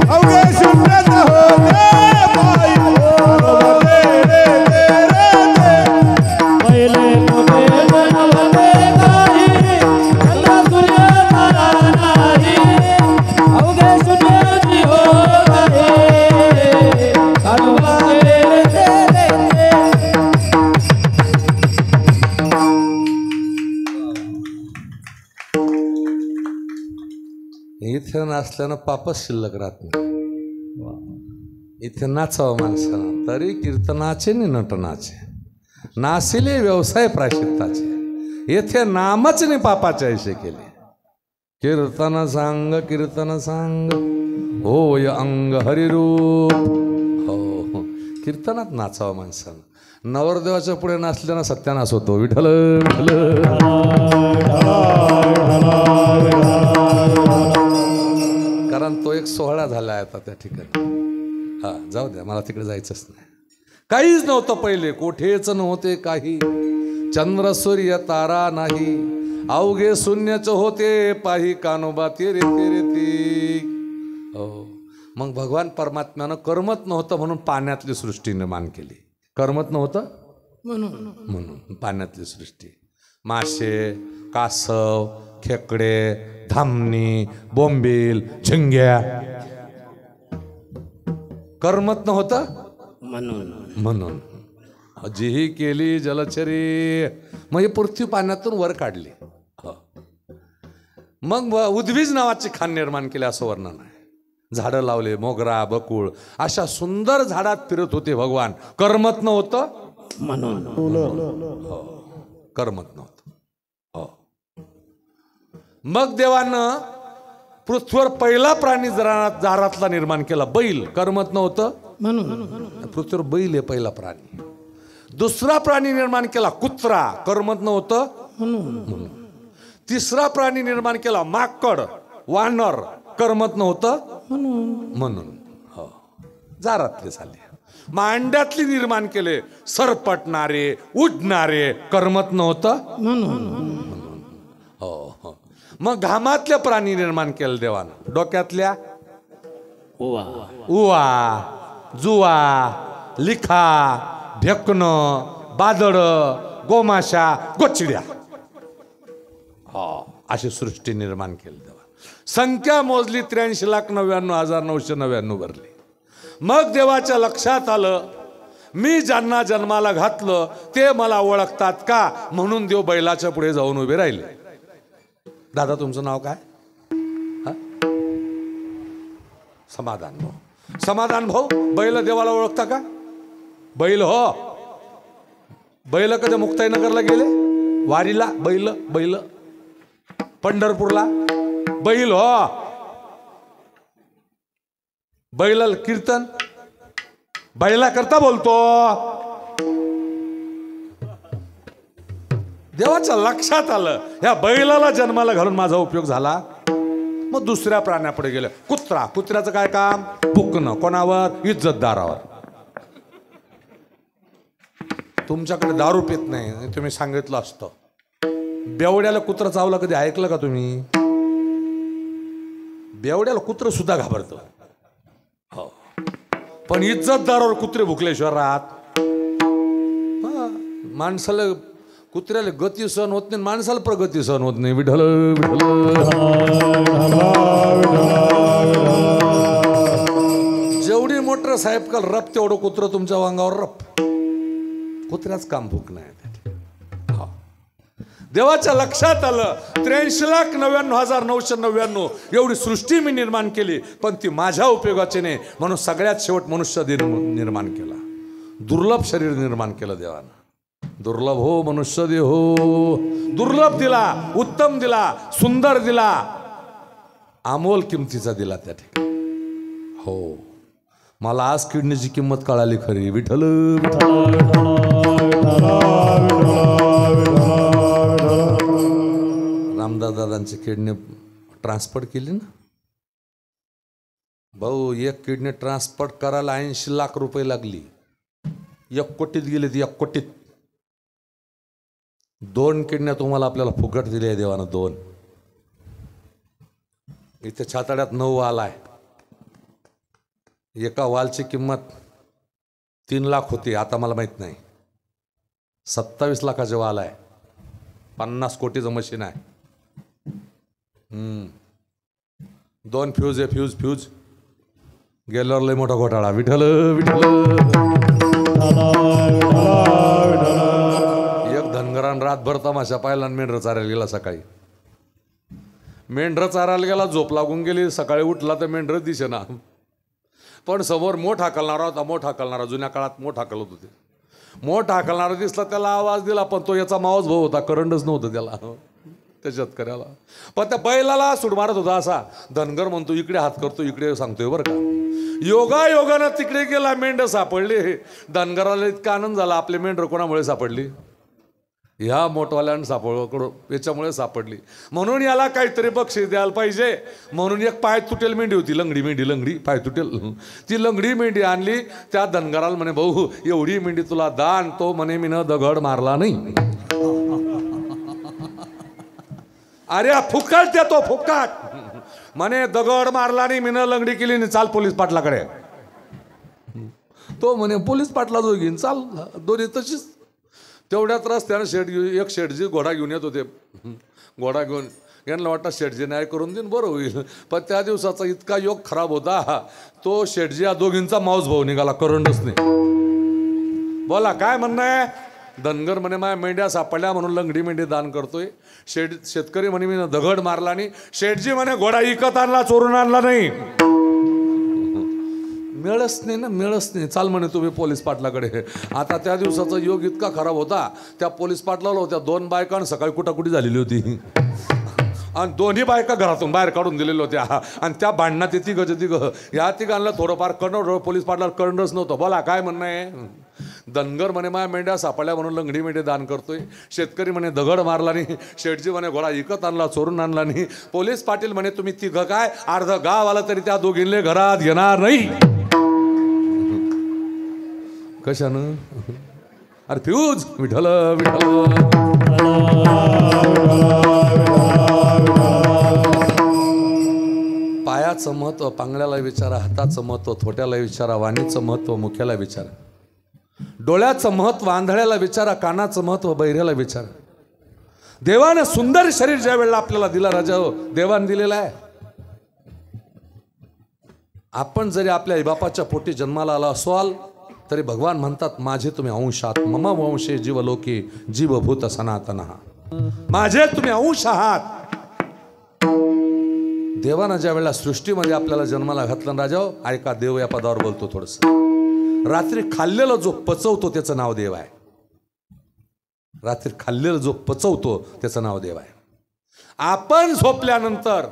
अवघे शून्यच होते पायी. कान्होबा तेरे तेरे ते पहिले कोठेच नवते काही, चंद्र सूर्य तारा नाही, अवघे शून्याची होते. कान्होबा तेरे तेरे इथे नसल्यानं पापच शिल्लक राहत नाही. इथे नाचावं माणसानं तरी कीर्तनाचे नि नटनाचे, नासिले व्यवसाय प्रायश्चित्ताचे. येथे नामच नि पापाचे ऐसे केले. कीर्तन सांग होय अंग हरिरूप. हो कीर्तनात नाचावं माणसानं. नवरदेवाच्या पुढे नाचल्यानं सत्यानाश होतो. विठ्ठल कारण तो एक सोहळा झाला आता त्या ठिकाणी. हा जाऊ द्या, मला तिकडे जायचंच नाही. काहीच नव्हतं पहिले, कोठेच नव्हते काही, चंद्र सूर्य तारा नाही, अवघे शून्यच होते पाही. कान्होबा तेरे तेरे ते. हो मग भगवान परमात्म्यानं करमत नव्हतं म्हणून पाण्यातली सृष्टी निर्माण केली. करमत नव्हतं म्हणून पाण्यातली सृष्टी. मासे, कासव, खेकडे, धामणी, बोंबील, झिंग्या. करमत नव्हतं म्हणून जीही केली जलचरी. मग हे पृथ्वी पाण्यातून वर काढली. मग उद्वीज नावाची खान निर्माण केली असं वर्णन आहे. झाडं लावले, मोगरा, बकुळ अशा सुंदर झाडात फिरत होते भगवान. करमत नव्हतं म्हणून. करमत नव्हतं. हो मग देवानं पृथ्वीवर पहिला प्राणी दारातला निर्माण केला, बैल. करमत नव्हतं म्हणून. पृथ्वीवर बैल आहे पहिला प्राणी. दुसरा प्राणी निर्माण केला कुत्रा, कर्मत नव्हतं म्हणून. तिसरा प्राणी निर्माण केला माकड, वानर, कर्मत नव्हतं म्हणून. हो, जारातले झाले. मांड्यातली निर्माण केले सरपटणारे, उडणारे, करमत नव्हतं म्हणून. हो हो. मग घामातले प्राणी निर्माण केले देवानं. डोक्यातल्या उवा, जुवा, लिखा, ढेकणं, बादळ, गोमाशा, गोचिड्या, अशी सृष्टी निर्माण केली देवा. संख्या मोजली 83,99,999 भरली. मग देवाच्या लक्षात आलं मी ज्यांना जन्माला घातलं ते मला ओळखतात का, म्हणून देव बैलाच्या पुढे जाऊन उभे राहिले. दादा तुमचं नाव काय? समाधान भाऊ. समाधान भाऊ, बैल देवाला ओळखता का? बैल हो. बैल कधी मुक्ताईनगरला गेले वारीला? बैल बैल. पंढरपूरला बैल हो. बैल कीर्तन बैला करता बोलतो. देवाच्या लक्षात आलं ह्या बैलाला जन्माला घालून माझा उपयोग झाला. मग दुसऱ्या प्राण्यापुढे गेलं. कुत्रा. कुत्र्याचं काय काम? भुकणं. कोणावर? इज्जतदारावर. तुमच्याकडे दारू पित नाही, तुम्ही सांगितलं असतं. बेवड्याला कुत्र चावला कधी ऐकलं का तुम्ही? बेवड्याला कुत्र सुद्धा घाबरतं. हो, पण इज्जतदारावर कुत्रे भुकल्याशिवाय राहत. माणसाला कुत्र्याला गती सहन होत नाही, माणसाला प्रगती सहन होत नाही. विठ्ठल विठ्ठल. जेवढी मोटर साहेब काल रप तेवढं कुत्र तुमच्या वांगावर रप. कुत्र्याच काम भूक नाही. देवाच्या लक्षात आलं 83,99,999 एवढी सृष्टी मी निर्माण केली, पण ती माझ्या उपयोगाची नाही, म्हणून सगळ्यात शेवट मनुष्य निर्माण केला. दुर्लभ शरीर निर्माण केलं देवानं. दुर्लभ हो मनुष्य देह हो. दुर्लभ दिला, उत्तम दिला, सुंदर दिला, अमोल किमतीचा दिला त्या ठिकाणी. हो, मला आज किडनीची किंमत कळाली खरी. विठ्ठल रामदास दादांची किडनी ट्रान्सफर केली ना भाऊ. एक किडनी ट्रान्सफर करायला 80 लाख रुपये लागली. 1 कोटीत गेले ती. 1 कोटीत 2 किडन्या तुम्हाला आपल्याला फुकट दिल्या आहे देवानं. 2. इथे छाताड्यात 9 वाल आहे. एका वालची किंमत 3 लाख होती, आता मला माहित नाही. 27 लाखाचे वाल आहे. 50 कोटीचं मशीन आहे. 2 फ्यूज आहे. फ्यूज गेल्यावर लय मोठा घोटाळा. विठ्ठल विठ्ठल. एक धनगरान रातभर तमाशा पाहिला आणि मेंढर चारायला गेला. सकाळी मेंढर चारायला गेला, झोप लागून गेली. सकाळी उठला तर मेंढर दिसेना, पण समोर मोठ हाकलणारा होता. मोठ हाकलणारा, जुन्या काळात मोठ हाकलत होते. मोठ हाकलणारा दिसला, त्याला आवाज दिला, पण तो याचा मावस भाऊ होता. करंटच नव्हतं त्याला, त्या शेतकऱ्याला. पण त्या बैलाला सूड मारत होता असा. धनगर म्हणतो इकडे हात करतो, इकडे सांगतोय बरं का. योगायोगानं तिकडे गेला, मेंढ सापडली. धनगराला इतका आनंद झाला, आपले मेंढर कोणामुळे सापडली? ह्या मोठवाल्यानं सापडकडं याच्यामुळे सापडली, म्हणून याला काहीतरी बक्षीस द्यायला पाहिजे. म्हणून एक पाय तुटेल मेंढी होती, लंगडी पाय तुटेल. ती लंगडी मेंढी आणली. त्या धनगराला म्हणे भाऊ एवढी मेंढी तुला दान. तो म्हणे मी न दगड मारला नाही. अरे फुकट देतो, फुकट म्हणे दगड मारला नाही, मी न लंगडी केली नाही, चाल पोलीस पाटलाकडे. तो म्हणे पोलीस पाटला जो घेईन चाल. दोन्ही तशीच. तेवढ्यात रस्त्यानं एक शेठजी घोडा घेऊन येत होते. घोडा घेऊन यांना वाटतं शेठजी न्याय करून देईन बरं होईल. पण त्या दिवसाचा इतका योग खराब होता, तो शेठजी या दोघींचा मावस भाऊ निघाला. करंडच नाही. बोला काय म्हणणं आहे? धनगर म्हणे माझ्या मेंढ्या सापडल्या म्हणून लंगडी मेंढी दान करतोय. शेतकरी म्हणे मी दगड मारला नाही. शेठजी म्हणे घोडा इकत आणला, चोरून आणला नाही. मिळच नाही ना, मिळच नाही. चाल म्हणे तुम्ही पोलीस पाटलाकडे. आता त्या दिवसाचा योग इतका खराब होता, त्या पोलीस पाटलाला होत्या 2 बायका सकाळी कुटाकुटी झालेली होती. आणि दोन्ही बायका घरातून बाहेर काढून दिलेल्या होत्या. आणि त्या भांडणात तिघ या तिघांना थोडंफार करणं. पोलीस पाटलाला करणंच नव्हतं. बोला काय म्हणणं आहे? धनगर म्हणे माझ्या मेंढ्या सापडल्या म्हणून लंगडी मेंढे दान करतोय. शेतकरी म्हणे दगड मारला नाही. शेठजी म्हणे घोडा विकत आणला, चोरून आणला नाही. पोलीस पाटील म्हणे तुम्ही तिघं काय अर्ध गाव आलं तरी त्या दोघींले घरात घेणार नाही. कशानं? अरे फ्यूज विठ्ठल विठ्ठल. पायाचं महत्व पांगड्याला विचारा, हाताचं महत्व थोट्याला विचारा, वाणीचं महत्व मुख्याला विचारा, डोळ्याचं महत्व आंधळ्याला विचारा, कानाचं महत्व बहिऱ्याला विचारा. देवानं सुंदर शरीर ज्या वेळेला आपल्याला दिला राजा हो, देवानं दिलेला आहे. आपण जरी आपल्या आईबापाच्या पोटी जन्माला आला असाल तरी भगवान म्हणतात माझे तुम्ही अंशात मम वंशे जीवलोके जीवभूत सनातनः. माझे तुम्ही अंश आहात. देवानं ज्या वेळेला सृष्टीमध्ये आपल्याला जन्माला घातलं राजा हो, ऐका देव या पदावर बोलतो थोडस. रात्री खाल्लेलं जो पचवतो त्याचं नाव देव आहे. रात्री खाल्लेलं जो पचवतो त्याचं नाव देव आहे. आपण झोपल्यानंतर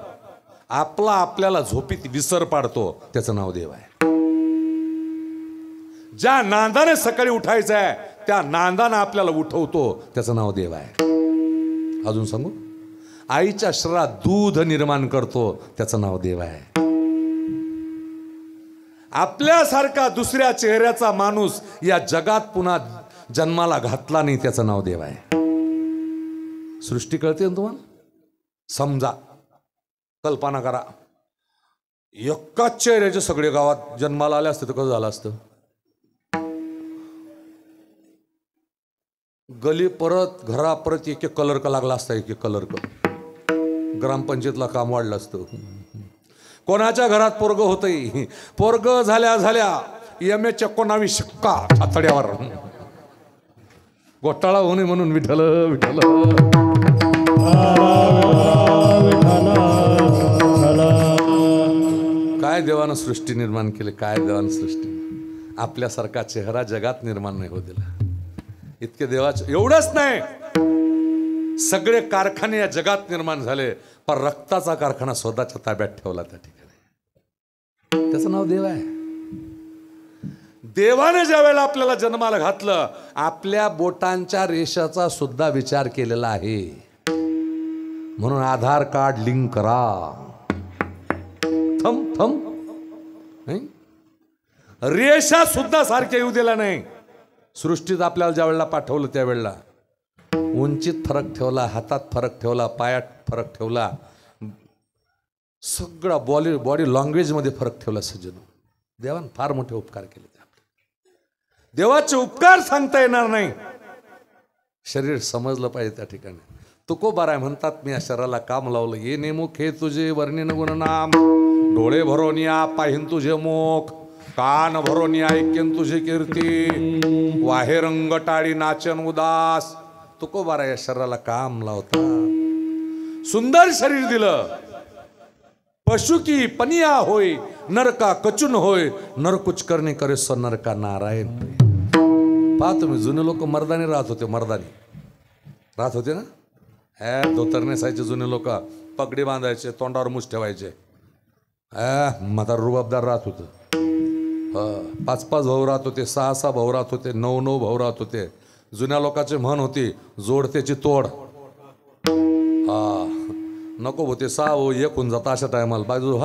आपल्याला झोपीत विसर पाडतो त्याचं नाव देव आहे. ज्या नांदाने सकाळी उठायचं आहे त्या नांदाने आपल्याला उठवतो त्याचं नाव देव आहे. अजून सांगू, आईच्या शरीरात दूध निर्माण करतो त्याचं नाव देव आहे. आपल्यासारखा दुसऱ्या चेहऱ्याचा माणूस या जगात पुन्हा जन्माला घातला नाही त्याचं नाव देव आहे. सृष्टी कळते ना तुम्हाला? समजा, कल्पना करा, एकाच चेहऱ्याचे सगळे गावात जन्माला आले असते तर कसं झालं असतं? गली परत घरा परत एक एक कलर का लागला असता. एक एक कलर का ग्रामपंचायतला काम वाढलं असतं. कोणाच्या घरात पोरग होतंय, पोरग झाल्या झाल्या एम.ए. 19 शिक्का छातड्यावर. घोटाळा होणे म्हणून विठ्ठल विठ्ठल. काय देवानं सृष्टी निर्माण केली, काय देवानं सृष्टी. आपल्यासारखा चेहरा जगात निर्माण नाही होत दिला. इतके देवाचे. एवढंच नाही, सगळे कारखाने या जगात निर्माण झाले, पण रक्ताचा कारखाना स्वतःच्या ताब्यात ठेवला त्या ठिकाणी. त्याचं नाव देव आहे. देवाने ज्या वेळेला आपल्याला जन्माला घातलं आपल्या बोटांच्या रेषाचा सुद्धा विचार केलेला आहे. म्हणून आधार कार्ड लिंक करा. थम थम रेषा सुद्धा सारख्या येऊ दिला नाही. सृष्टीत आपल्याला ज्या वेळेला पाठवलं त्यावेळेला उंचीत फरक ठेवला, हातात फरक ठेवला, पायात फरक ठेवला, सगळा बॉडी लँग्वेजमध्ये फरक ठेवला. सज्जन, देवान फार मोठे उपकार केले. देवाचे उपकार सांगता येणार नाही. शरीर समजलं पाहिजे त्या ठिकाणी. तुकोबाराय म्हणतात मी या शरीराला काम लावलं. ये नेमुख हे तुझे वर्णिन गुणनाम, डोळे भरून या पाहिन तुझे मुख, कान भरून ऐकेन तुझी कीर्ती, वाहे रंग टाळी नाचन उदास. तुकोबारा या शरीराला काम लावता. सुंदर शरीर दिलं. पशु की पनिया होय नरका कचून होय, नर कुछ करणे करे सो नरका नारायण. पहा तुम्ही, जुने लोक मर्दानी राहत होते. मर्दानी राहत होते ना. धोतर नेसायचे जुने लोक, पगडी बांधायचे, तोंडावर मुछ ठेवायचे. म्हातार रुबाबदार राहत होतं. 5-5 भाऊ राहत होते, 6-6 भाऊ राहत होते, 9-9 भाऊ राहत होते. जुन्या लोकांचे म्हण होती जोडतेची तोड. नको होते 6 भाऊ एक होऊन जाता अशा टायमाला बाजू.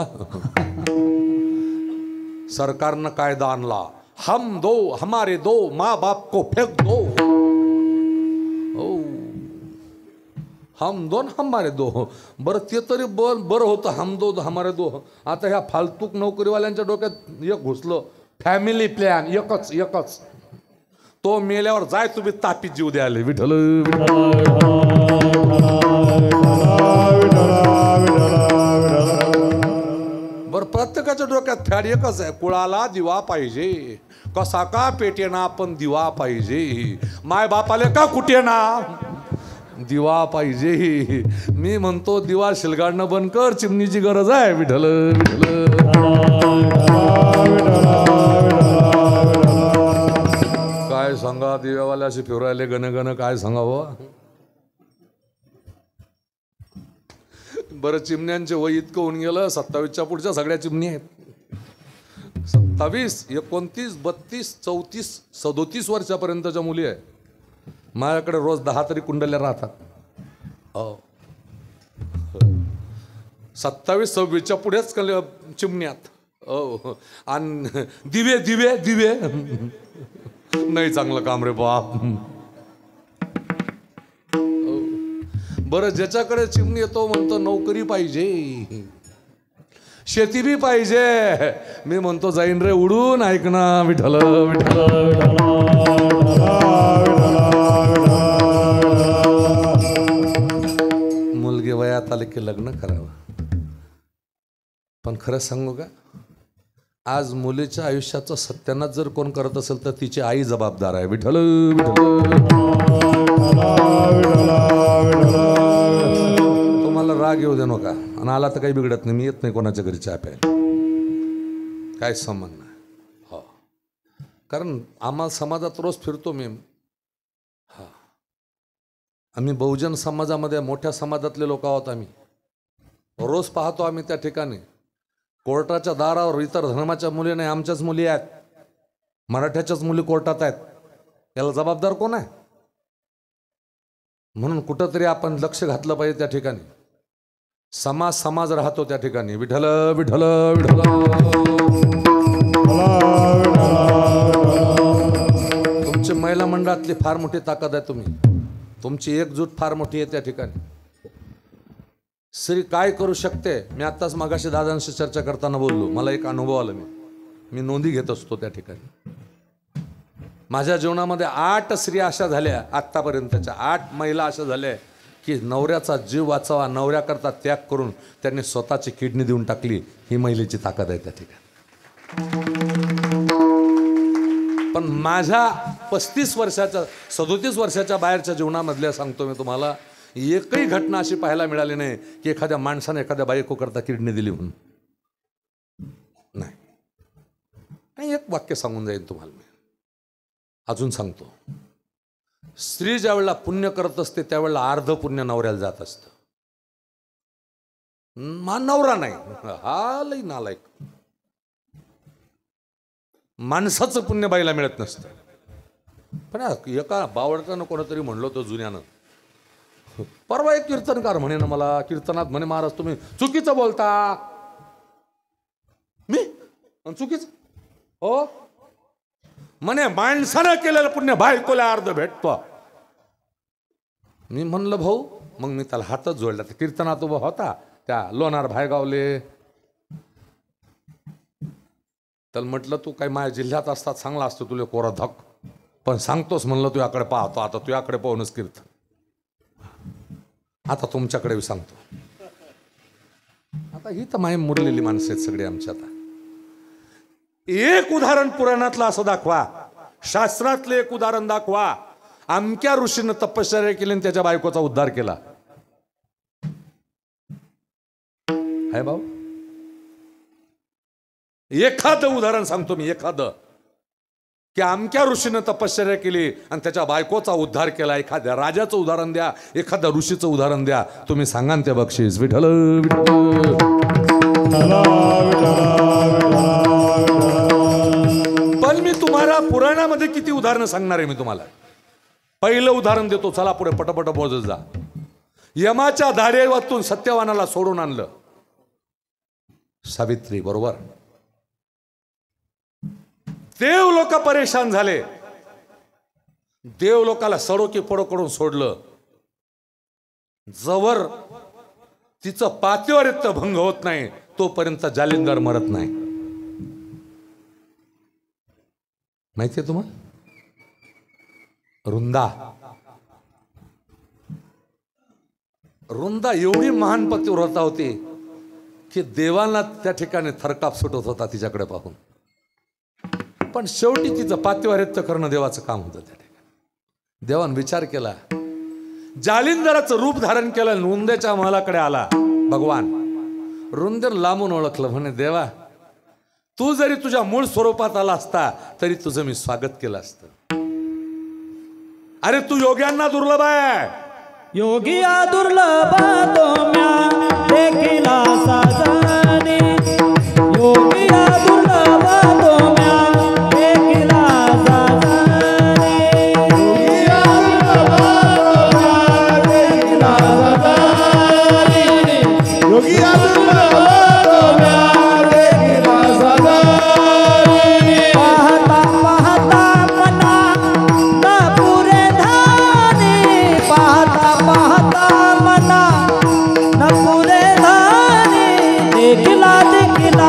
सरकारनं कायदा आणला, हम दो हमारे दो माँ बाप को फेंक दो. हम दोन हमारे दो. बरं ते तरी बरं होतं, हम दो हमारे दो. आता ह्या फालतूक नोकरीवाल्यांच्या डोक्यात एक घुसलं, फॅमिली प्लॅन एकच. तो मेल्यावर जाय तुम्ही तापीत जीव द्यायला. विठ्ठल बरं, प्रत्येकाच्या डोक्यात फॅड एकच आहे, कुळाला दिवा पाहिजे. कसा का पेटेना पण दिवा पाहिजे. माय बापाले का कुटेना दिवा पाहिजे. मी म्हणतो दिवा शिलगाडणं बंद कर, चिमणीची गरज आहे. विठ्ठल विठ्ठल. काय सांगा, दिव्यावाल्याशी फिरायले गण काय सांगावं. बरं, चिमण्यांचे वय इतकं होऊन गेलं, 27च्या पुढच्या सगळ्या चिमणी आहेत. 27, 29, 32, 34, 37 वर्षापर्यंतच्या मुली आहे माझ्याकडे. रोज 10 तरी कुंडल्या राहतात. 27, 26च्या पुढेच चिमण्यात. आणि दिवे दिवे दिवे नाही चांगलं काम रे बाप. बरं, ज्याच्याकडे चिमणी येतो म्हणतो नोकरी पाहिजे, शेती बी पाहिजे. मी म्हणतो जाईन रे उडून. ऐक ना विठ्ठल विठ्ठल. मुलगी वयात आले की लग्न करावं. पण खरं सांगू का, आज मुलीच्या आयुष्याचं सत्यानाश जर कोण करत असेल तर तिची आई जबाबदार आहे. विठ्ठल तुम्हाला राग येऊ दे नका, आणि आला तर काही बिघडत नाही. मी येत नाही कोणाच्या घरी चहा प्यायला, काय संबंध नाही. हो, कारण आम्हाला समाजात रोज फिरतो मी. हा, आम्ही बहुजन समाजामध्ये मोठ्या समाजातले लोक आहोत. आम्ही रोज पाहतो आम्ही त्या ठिकाणी कोर्टाच्या दारावर इतर धर्माच्या मुली नाही, आमच्याच मुली आहेत, मराठ्याच्याच मुली कोर्टात आहेत. याला जबाबदार कोण आहे? म्हणून कुठंतरी आपण लक्ष घातलं पाहिजे त्या ठिकाणी. समाज राहतो त्या ठिकाणी. विठ्ठल विठ्ठल विठ्ठल. तुमची महिला मंडळातली फार मोठी ताकद आहे. तुमची एकजूट फार मोठी आहे त्या ठिकाणी. स्त्री काय करू शकते? मी आत्ताच मागाशी दादांशी चर्चा करताना बोललो, मला एक अनुभव आला. मी नोंदी घेत असतो त्या ठिकाणी. माझ्या जीवनामध्ये 8 स्त्रिया अशा झाल्या आत्तापर्यंतच्या, 8 महिला अशा झाल्या की नवऱ्याचा जीव वाचावा, नवऱ्याकरता त्याग करून त्यांनी स्वतःची किडनी देऊन टाकली. ही महिलेची ताकद आहे त्या ठिकाणी. पण माझ्या 35 वर्षाच्या 37 वर्षाच्या बाहेरच्या जीवनामधल्या सांगतो मी तुम्हाला, एकही घटना अशी पाहायला मिळाली नाही की एखाद्या माणसाने एखाद्या बायको करता किडनी दिली म्हणून. नाही. एक वाक्य सांगून जाईल तुम्हाला मी, अजून सांगतो. स्त्री ज्या वेळेला पुण्य करत असते त्यावेळेला अर्ध पुण्य नवऱ्याला जात असतं. नवरा नाही, हा लई नालायक. माणसाचं पुण्य बाईला मिळत नसतं. पण एका बावडतानं कोणतरी म्हणलो तो जुन्यानं, परवा एक कीर्तनकार म्हणे ना मला, कीर्तनात म्हणे महाराज तुम्ही चुकीचं बोलता. मी चुकीचं? हो म्हणे, माणसानं केलेलं पुण्य बायकोला अर्ध भेटतो. मी म्हणलं भाऊ, मग मी त्याला हातच जोडला. कीर्तनात उभा होता त्या लोणार भायगावले. त्याला म्हटलं तू काय माझ्या जिल्ह्यात असतात चांगला असतो तुला कोरा धक, पण सांगतोस म्हणलं तुझ्याकडे पाहतो, आता तुझ्याकडे पाहूनच कीर्तन. आता तुमच्याकडे सांगतो. आता ही तर माही मुरलेली माणसं आहेत सगळे आमच्या. आता एक उदाहरण पुराणातलं असं दाखवा, शास्त्रातले एक उदाहरण दाखवा. अमक्या ऋषीनं तपश्चर्या केली आणि त्याच्या बायकोचा उद्धार केला. हाय भाऊ, एखादं उदाहरण सांगतो मी, एखादं की अमक्या ऋषीनं तपश्चर्या केली आणि त्याच्या बायकोचा उद्धार केला. एखाद्या राजाचं उदाहरण द्या, एखाद्या ऋषीचं उदाहरण द्या, तुम्ही सांगा ते बक्षीस. विठ्ठल पण मी तुम्हाला पुराणामध्ये किती उदाहरणं सांगणार आहे मी तुम्हाला. पहिलं उदाहरण देतो, चला पुढे पटपट बोलत जा. यमाच्या धारेवरतून सत्यवानाला सोडून आणलं सावित्री बरोबर. देव लोक परेशान झाले, देव लोकाला सडोकी पडो करून सोडलं. जवळ तिचं पातिव्रत्य भंग होत नाही तोपर्यंत जालिंदर मरत नाही. माहितीये तुम्हाला? रुंदा एवढी महान पतिव्रता होती की देवांना त्या ठिकाणी थरकाप सुटत होता तिच्याकडे पाहून. पण शेवटी तिचं पातिव्रत्य करणं देवाचं काम होतं त्या ठिकाणी. देवान विचार केला, जालिंदराचं रूप धारण केलं, रुंदेच्या महलाकडे आला भगवान. रुंदर लांबून ओळखलं, म्हणे देवा तू जरी तुझ्या मूळ स्वरूपात आला असता तरी तुझं मी स्वागत केलं असतं. अरे तू योग्यांना दुर्लभ आहे. योगिया दुर्लभ तो म्या देखिला साजनी, योगिया दुर्लभ तो पुरे धानी देखिला देखिला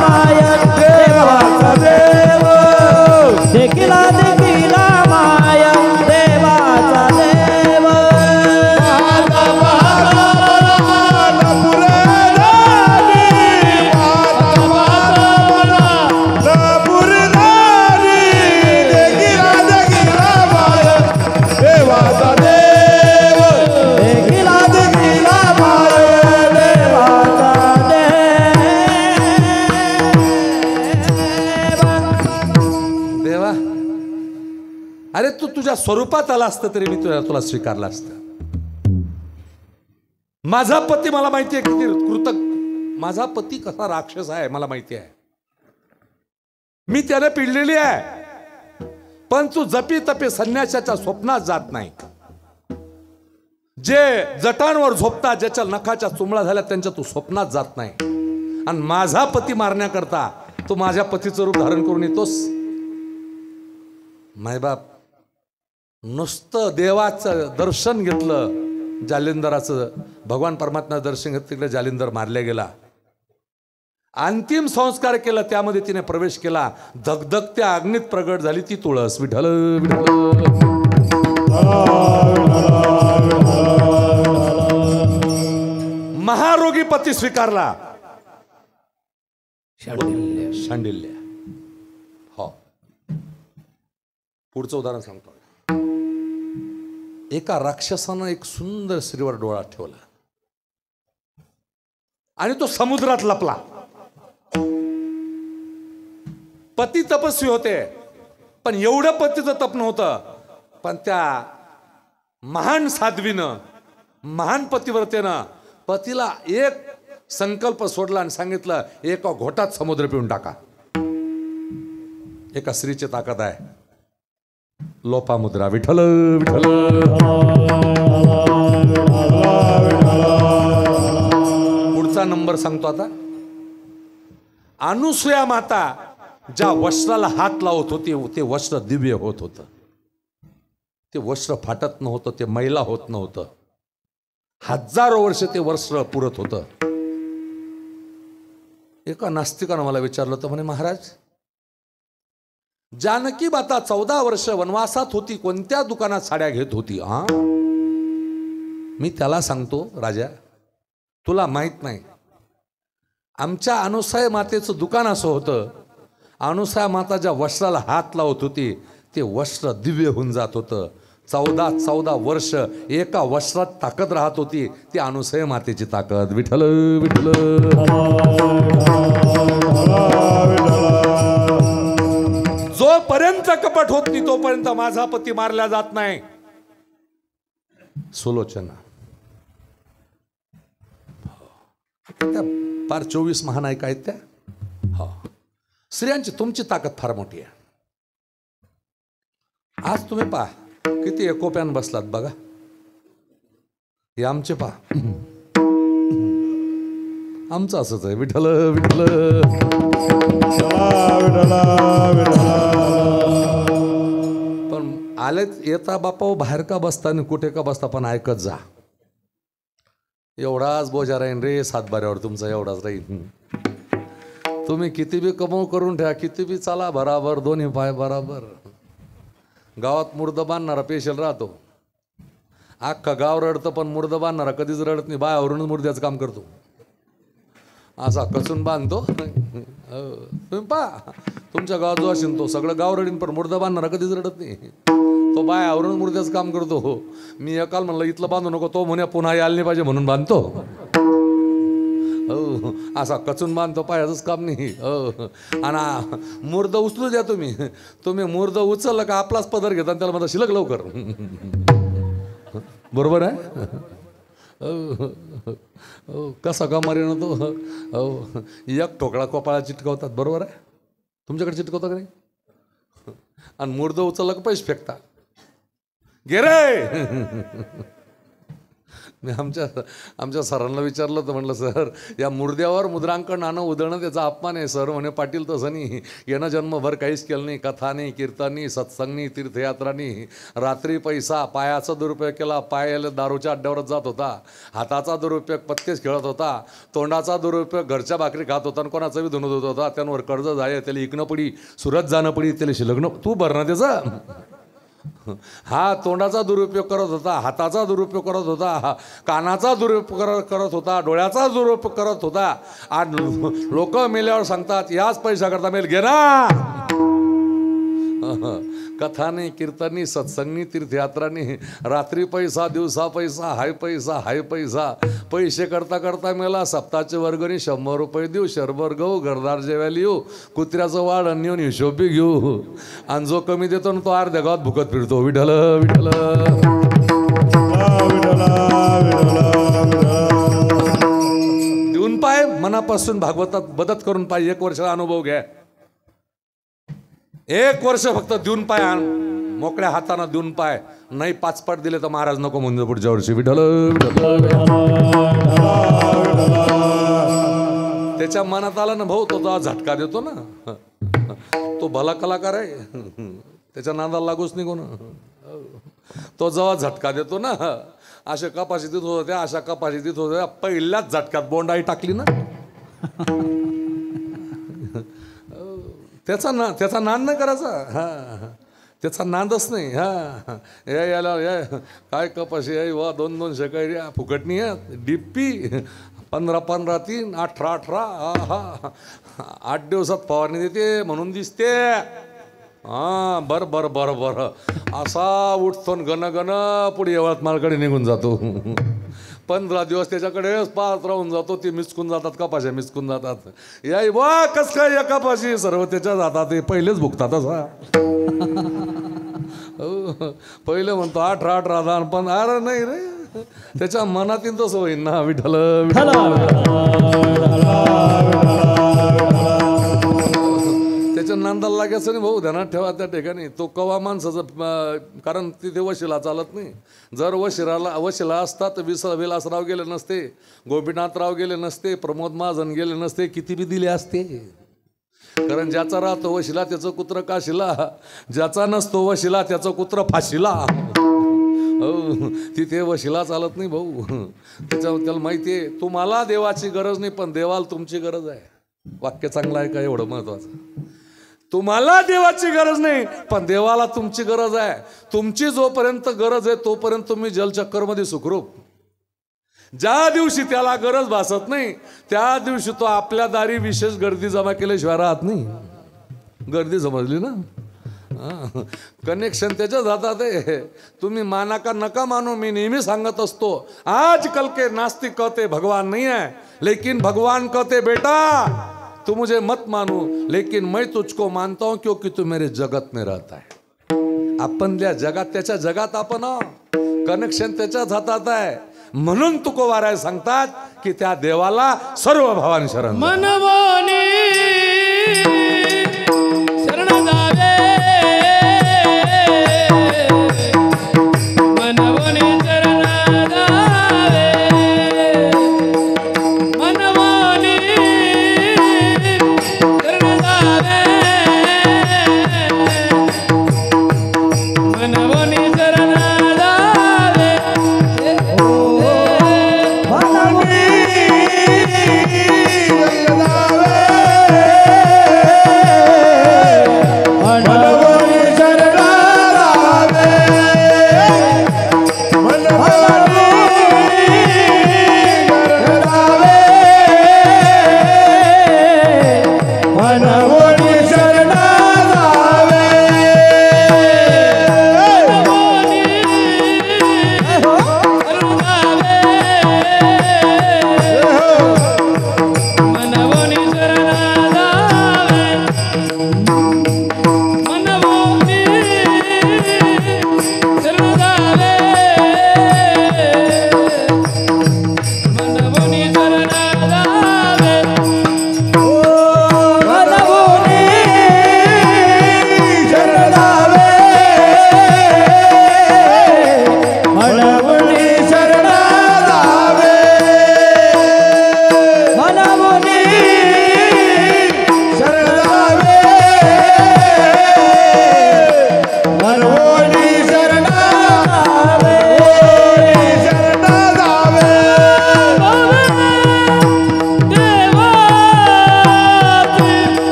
माय देवाचा देव देखिला देखिला माय देवाचा देव अरे तू तुझ्या स्वरूपात आला असतं तरी मी तुला स्वीकारला असतं. माझा पती मला माहिती आहे किती कृतक, माझा पती कसा राक्षस आहे मला माहिती आहे, मी त्याने पिडलेली आहे. पण तू जपी तपी संन्यासाच्या स्वप्नात जात नाही. जे जटांवर झोपतात, ज्याच्या नखाच्या चुमळा झाल्या त्यांच्या तू स्वप्नात जात नाही. आणि माझा पती मारण्याकरता तू माझ्या पतीचं रूप धारण करून येतोस. मायबाप नुसतं देवाचं दर्शन घेतलं, जालिंदराचं भगवान परमात्म्याचं दर्शन घेतलं, तिकडे जालिंदर मारल्या गेला. अंतिम संस्कार केला, त्यामध्ये तिने प्रवेश केला, धगधगत्या अग्नीत प्रगट झाली ती तुळस. विठ्ठल विठ्ठल. महारोगी पती स्वीकारला, शांडिल्य. हो, पुढचं उदाहरण सांगतो. एका राक्षसानं एक सुंदर स्त्रीवर डोळा ठेवला आणि तो समुद्रात लपला. पती तपस्वी होते, पण एवढं पतीचं तप नव्हतं. पण त्या महान साध्वीनं, महान पतिव्रतेनं पतीला एक संकल्प सोडला आणि सांगितलं, एका घोटात समुद्र पिऊन टाका. एका स्त्रीची ताकद आहे. लोपामुद्रा. विठ्ठल विठ्ठल. पुढचा नंबर सांगतो आता. अनुसूया माता ज्या वस्त्राला हात लावत होती ते वस्त्र दिव्य होत होतं. ते वस्त्र फाटत नव्हतं, ते मैला होत नव्हतं. हजारो वर्ष ते वस्त्र पुरत होतं. एका नास्तिकानं मला विचारलं होतं, म्हणे महाराज, जानकी माता 14 वर्ष वनवासात होती, कोणत्या दुकानात साड्या घेत होती? हा, मी त्याला सांगतो, राजा तुला माहित नाही. आमच्या अनुसूया मातेचं दुकान असं होतं, अनुसूया माता ज्या वस्त्राला हात लावत होती ते वस्त्र दिव्य होऊन जात होतं. 14 वर्ष एका वस्त्रात ताकद राहत होती. ती अनुसूया मातेची ताकद. विठ्ठल विठ्ठल. जोपर्यंत कपट होत नाही तोपर्यंत माझा पती मारला जात नाही. सुलोचना. त्या फार 24 महानायिका आहेत त्या. हो, स्त्रियांची तुमची ताकद फार मोठी आहे. आज तुम्ही पहा किती एकोप्यान बसलात बघा. हे आमचे पहा, आमचं असंच आहे. विठ्ठल विठ्ठल. पण आले येता बापा बाहेर का बसता आणि कुठे का बसता, पण ऐकत जा. एवढाच बोजा राहीन रे सातबाऱ्यावर तुमचा, एवढाच राहीन. तुम्ही किती बी कमव करून ठेवा, किती बी चाला बराबर, दोन्ही पाय बराबर. गावात मुर्द बांधणारा पेशल राहतो. अख्खा गाव रडतं पण मुर्द बांधणारा कधीच रडत नाही, बायावरूनच मुर्द्याचं काम करतो. असा कचून बांधतो. तुम्ही पहा तुमच्या गावात जो असेल तो सगळं गाव रडीन, पण मुर्दा बांधणारा कधीच रडत नाही. तो बायावरून मुर्द्याचं काम करतो. हो, मी एकाल म्हणलं इथलं बांधू नको, तो म्हणे पुन्हा यायला नाही पाहिजे म्हणून बांधतो. हो, असा कचून बांधतो, पायाचंच काम नाही. हो, आणि मुर्द उचलू द्या तुम्ही. तुम्ही मुर्द उचललं का आपलाच पदर घेता, त्याला म्हणता शिलक लवकर. बरोबर आहे. हो, कसा का मारेन तो. हो, एक ठोकळा कपाळा चिटकवतात. बरोबर आहे. तुमच्याकडे चिटकवता का नाही? आणि मुर्द उचललं का पैसे फेकता. गे रे. मी आमच्या सरांना विचारलं तर म्हटलं सर या मुर्द्यावर मुद्रांकन आणं उधळणं त्याचा अपमान आहे सर. म्हणे पाटील तसं नाही, येणं जन्मभर काहीच केलं नाही, कथा नाही, कीर्तन नाही, सत्संग नाही, तीर्थयात्रा नाही. रात्री पैसा पायाचा दुरुपयोग केला, पायाला दारूच्या अड्ड्यावरच जात होता. हाताचा दुरुपयोग पत्तेच खेळत होता. तोंडाचा दुरुपयोग घरच्या भाकरी खात होता आणि कोणाचं बी धुणं धुत होता. त्यांवर कर्ज जाय, त्याला इकणं पडी, सुरत जाणं पडी, त्याला लग्न तू भर ना त्याचा. हा तोंडाचा दुरुपयोग करत होता, हाताचा दुरुपयोग करत होता, कानाचा दुरुपयोग करत होता, डोळ्याचा दुरुपयोग करत होता. आज लोक मेल्यावर सांगतात याच पैसा करता मेल घे ना. कथा नाही, कीर्तन नाही, सत्संग नाही, तीर्थयात्रा नाही. रात्री पैसा, दिवसा पैसा, हाय पैसा, हाय पैसा. पैसे करता करता मेला. सप्ताहाचे वर्गणी 100 रुपये देऊ, शरभर गहू, घरदार जेवायला येऊ, कुत्र्याचं वाढ नेऊन हिशोब बी घेऊ. आणि जो कमी देतो ना तो अर्ध्या गावात भुकत फिरतो. विठ्ठल विठ्ठल देऊन पाय मनापासून भागवतात मदत करून पाय. 1 वर्षाचा अनुभव घ्या. 1 वर्ष फक्त देऊन पाय, मोकळ्या हाताने देऊन पाय. नाही 5 पाट दिले तर महाराज नको म्हणून पुढच्या वर्षी. विठ्ठल त्याच्या मनात आला ना भाऊ, तो झटका देतो ना, तो भला कलाकार आहे, त्याच्या नादाला लागूच नाही कोण. तो जेव्हा झटका देतो ना, अशा कपाशीत होत्या, अशा कपाशीत होत्या, पहिल्याच झटक्यात बोंडाई टाकली ना. त्याचा नाद नाही करायचा. हा त्याचा नादच नाही. हा याला काय कपाशी आहे वा, 2-2 शेकाळी फुकटणी आहे, डिप्पी 15-15, 3, 18-18. हा 8 दिवसात फवारणी देते म्हणून दिसते. हा बर बर बर बर असा उठतो गण गण पुढे यवतमाळकडे निघून जातो. 15 दिवस त्याच्याकडे पाहत राहून जातो. ते मिचकून जातात, कपाशा मिचकून जातात. याय वा कस काय या कपाशी सर्व त्याच्याच हातात. ते पहिलेच भुकतात असा. पहिले म्हणतो 18-18 दान, पण अरे नाही रे, त्याच्या मनातील तसं होईन ना. विठ्ठल त्याच्या नांदाला लागायचं नाही भाऊ. ध्यानात ठेवा त्या ठिकाणी. तो कवा माणसाचं, कारण तिथे वशिला चालत नाही. जर वशिला असता तर विलासराव गेले नसते, गोपीनाथराव गेले नसते, प्रमोद महाजन गेले नसते, किती बी दिले असते. कारण ज्याचा राहतो वशिला त्याचं कुत्र काशीला, ज्याचा नसतो वशिला त्याचं कुत्र फाशीला. तिथे वशिला चालत नाही भाऊ. त्याला माहिती आहे तुम्हाला देवाची गरज नाही, पण देवाला तुमची गरज आहे. वाक्य चांगलं आहे का, एवढं महत्वाचं. तुम्हाला देवाची गरज नाही, पण देवाला तुमची गरज आहे. तुमची जोपर्यंत गरज आहे तोपर्यंत तुम्ही जलचक्करमध्ये सुखरूप. ज्या दिवशी त्याला गरज भासत नाही त्या दिवशी तो आपल्या दारी विशेष गर्दी जमा केल्याशिवाय राहत नाही. गर्दी समजली ना. कनेक्शन त्याच्याच हातात आहे. तुम्ही माना का नका मानो, मी नेहमी सांगत असतो, आजकल के नास्तिक कहते भगवान नहीं है, लेकिन भगवान कहते बेटा तू मुझे मत मानो, लेकिन मैं तुझको मानता हूं क्योंकि तू मेरे जगत में रहता है. आपण त्या जगात, त्याच्या जगात आपण कनेक्शन त्याच्याच हातात आहे. म्हणून तुकोबाराय सांगतात की त्या देवाला सर्व भावांनी शरण. मनवोनी शरण जावे, मनवोनी शरण जावे, मनवोनी शरण जावे, मनवोनी शरण जावे. मनवी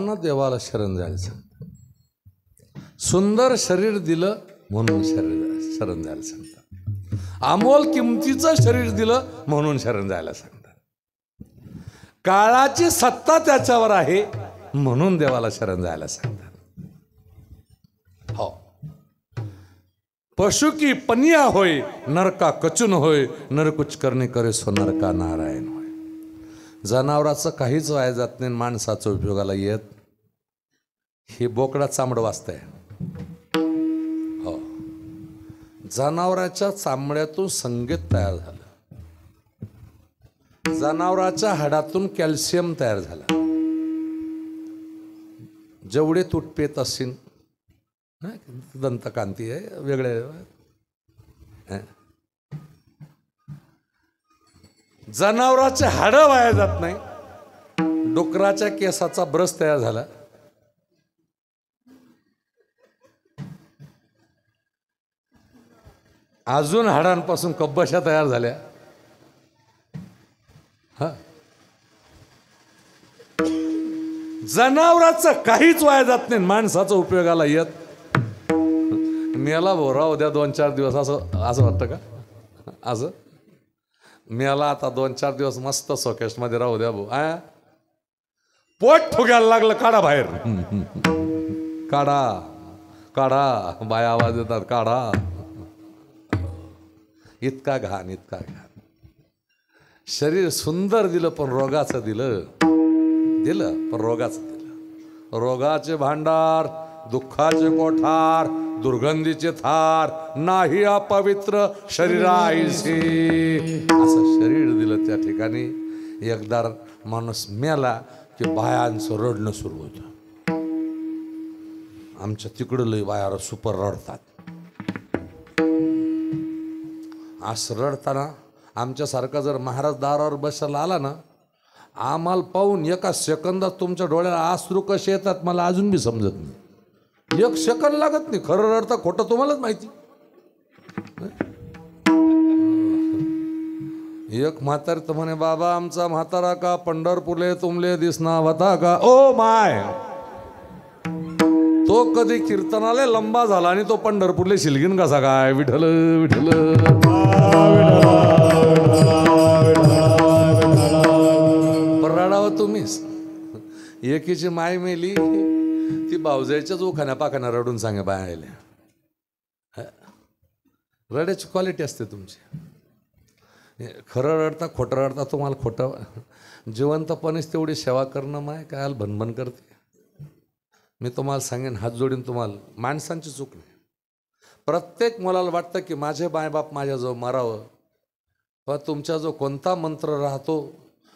म्हणून देवाला शरण जायचं. सुंदर शरीर दिलं म्हणून शरण जायला सांगतात. अमोल किमतीचं शरीर दिलं म्हणून शरण जायला सांगतात. काळाची सत्ता त्याच्यावर आहे म्हणून देवाला शरण जायला सांगतात. हो, पशु की पनिया होय नरका कचून होय, नर कुछ करणे करे सो नरका नारायण होय. जनावराचं काहीच वाया जात नाही, माणसाचं उपयोगाला येत. हे बोकडा चामड वाचतंय. हो, जनावराच्या चामड्यातून संगीत तयार झालं, जनावराच्या हाडातून कॅल्शियम तयार झालं. जेवढे तुटपेत असतील दंतकांती आहे वेगळे, जनावराचे हाडं वाया जात नाही. डुकराच्या केसाचा ब्रश तयार झाला. अजून हाडांपासून कब्बशा तयार झाल्या. हा, जनावराचं काहीच वाया जात नाही, माणसाचा उपयोगाला येत. मेला भोरा उद्या 2-4 दिवस असं वाटतं का? असं मेला आता 2-4 दिवस मस्त सोकेशमध्ये राहू द्या भाऊ. पोट फुगायला लागलं, काढा बाहेर, काढा काढा, बाया आवाज येतात, काढा. इतका घाण, इतका घाण. शरीर सुंदर दिलं पण रोगाचं दिलं पण रोगाचं दिलं. रोगाचे भांडार, दुःखाचे कोठार, दुर्गंधीचे थार, नाही अपवित्र शरीराईसे. असं शरीर दिलं त्या ठिकाणी. एकदा माणूस मेला की बायांचं रडणं सुरू होतं. आमच्या तिकडं लय बाया सुपर रडतात. असं रडताना आमच्यासारखा जर महाराज दारावर बसायला आला ना, आम्हाला पाहून एका सेकंदात तुमच्या डोळ्याला अश्रू कसे येतात मला अजून बी समजत नाही. 1 सेकंद लागत नाही. खरं रडता खोटं तुम्हालाच माहिती. एक म्हातार तर म्हणे, बाबा आमचा म्हातारा का पंढरपूरले तुमले दिसना होता का? ओ माय, तो कधी कीर्तनाला लंबा झाला आणि तो पंढरपूरले शिलगीन कसा काय? विठ्ठल विठ्ठल. रडावं तुम्हीच. एकीची माय मेली, ती भावजाईच्याच उखाण्या पाखाण्या रडून सांगे बाया. रडायची क्वालिटी असते तुमची. खरं रडता खोटं रडता तुम्हाला खोटं. जिवंतपणेच तेवढी सेवा करणं माय काय भनभन करते. मी तुम्हाला सांगेन हात जोडीन, तुम्हाला माणसांची चूक नाही. प्रत्येक मुलाला वाटतं की माझे मायबाप माझ्याजवळ मरावं, पण तुमचा जो कोणता मंत्र राहतो,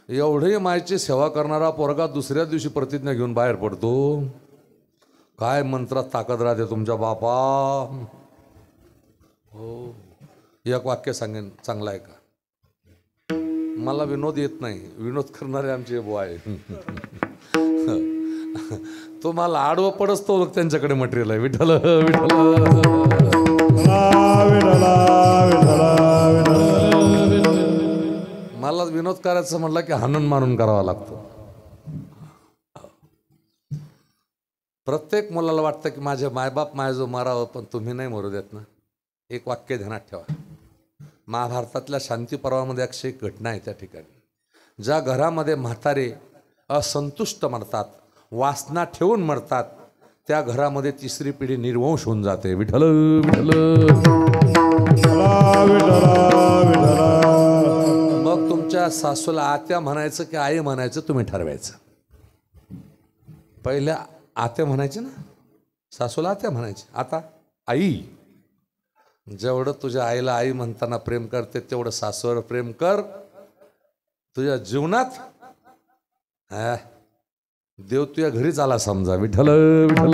एवढी मायची सेवा करणारा पोरगा दुसऱ्या दिवशी प्रतिज्ञा घेऊन बाहेर पडतो. काय मंत्रात ताकद राहते तुमच्या बापा. हो, एक वाक्य सांगेन, चांगलं आहे का? मला विनोद येत नाही, विनोद करणारे आमचे बुवा आहे. तुम्हाला आडवं पडच तो त्यांच्याकडे मटेरियल आहे. विठ्ठल विठ्ठल. मला विनोद करायचं म्हटलं की हाणून मारून करावा लागतो. प्रत्येक मुलाला वाटतं की माझे मायबाप माझं मारावं, पण तुम्ही नाही मरू देत ना. एक वाक्य ध्यानात ठेवा. महाभारतातल्या शांती पर्वामध्ये 101 घटना आहे. त्या ठिकाणी ज्या घरामध्ये म्हातारे असंतुष्ट मरतात, वासना ठेवून मरतात, त्या घरामध्ये तिसरी पिढी निर्वंश होऊन जाते. विठ्ठल विठ्ठल. मग तुमच्या सासूला आत्या म्हणायचं की आई म्हणायचं तुम्ही ठरवायचं. पहिल्या आत्या म्हणायचे ना, सासूला आत्या म्हणायचे. आता आई. जेवढं तुझ्या आईला आई म्हणताना प्रेम करते तेवढं सासूवर प्रेम कर. तुझ्या जीवनात देव तुझ्या घरीच आला समजा. विठ्ठल विठ्ठल.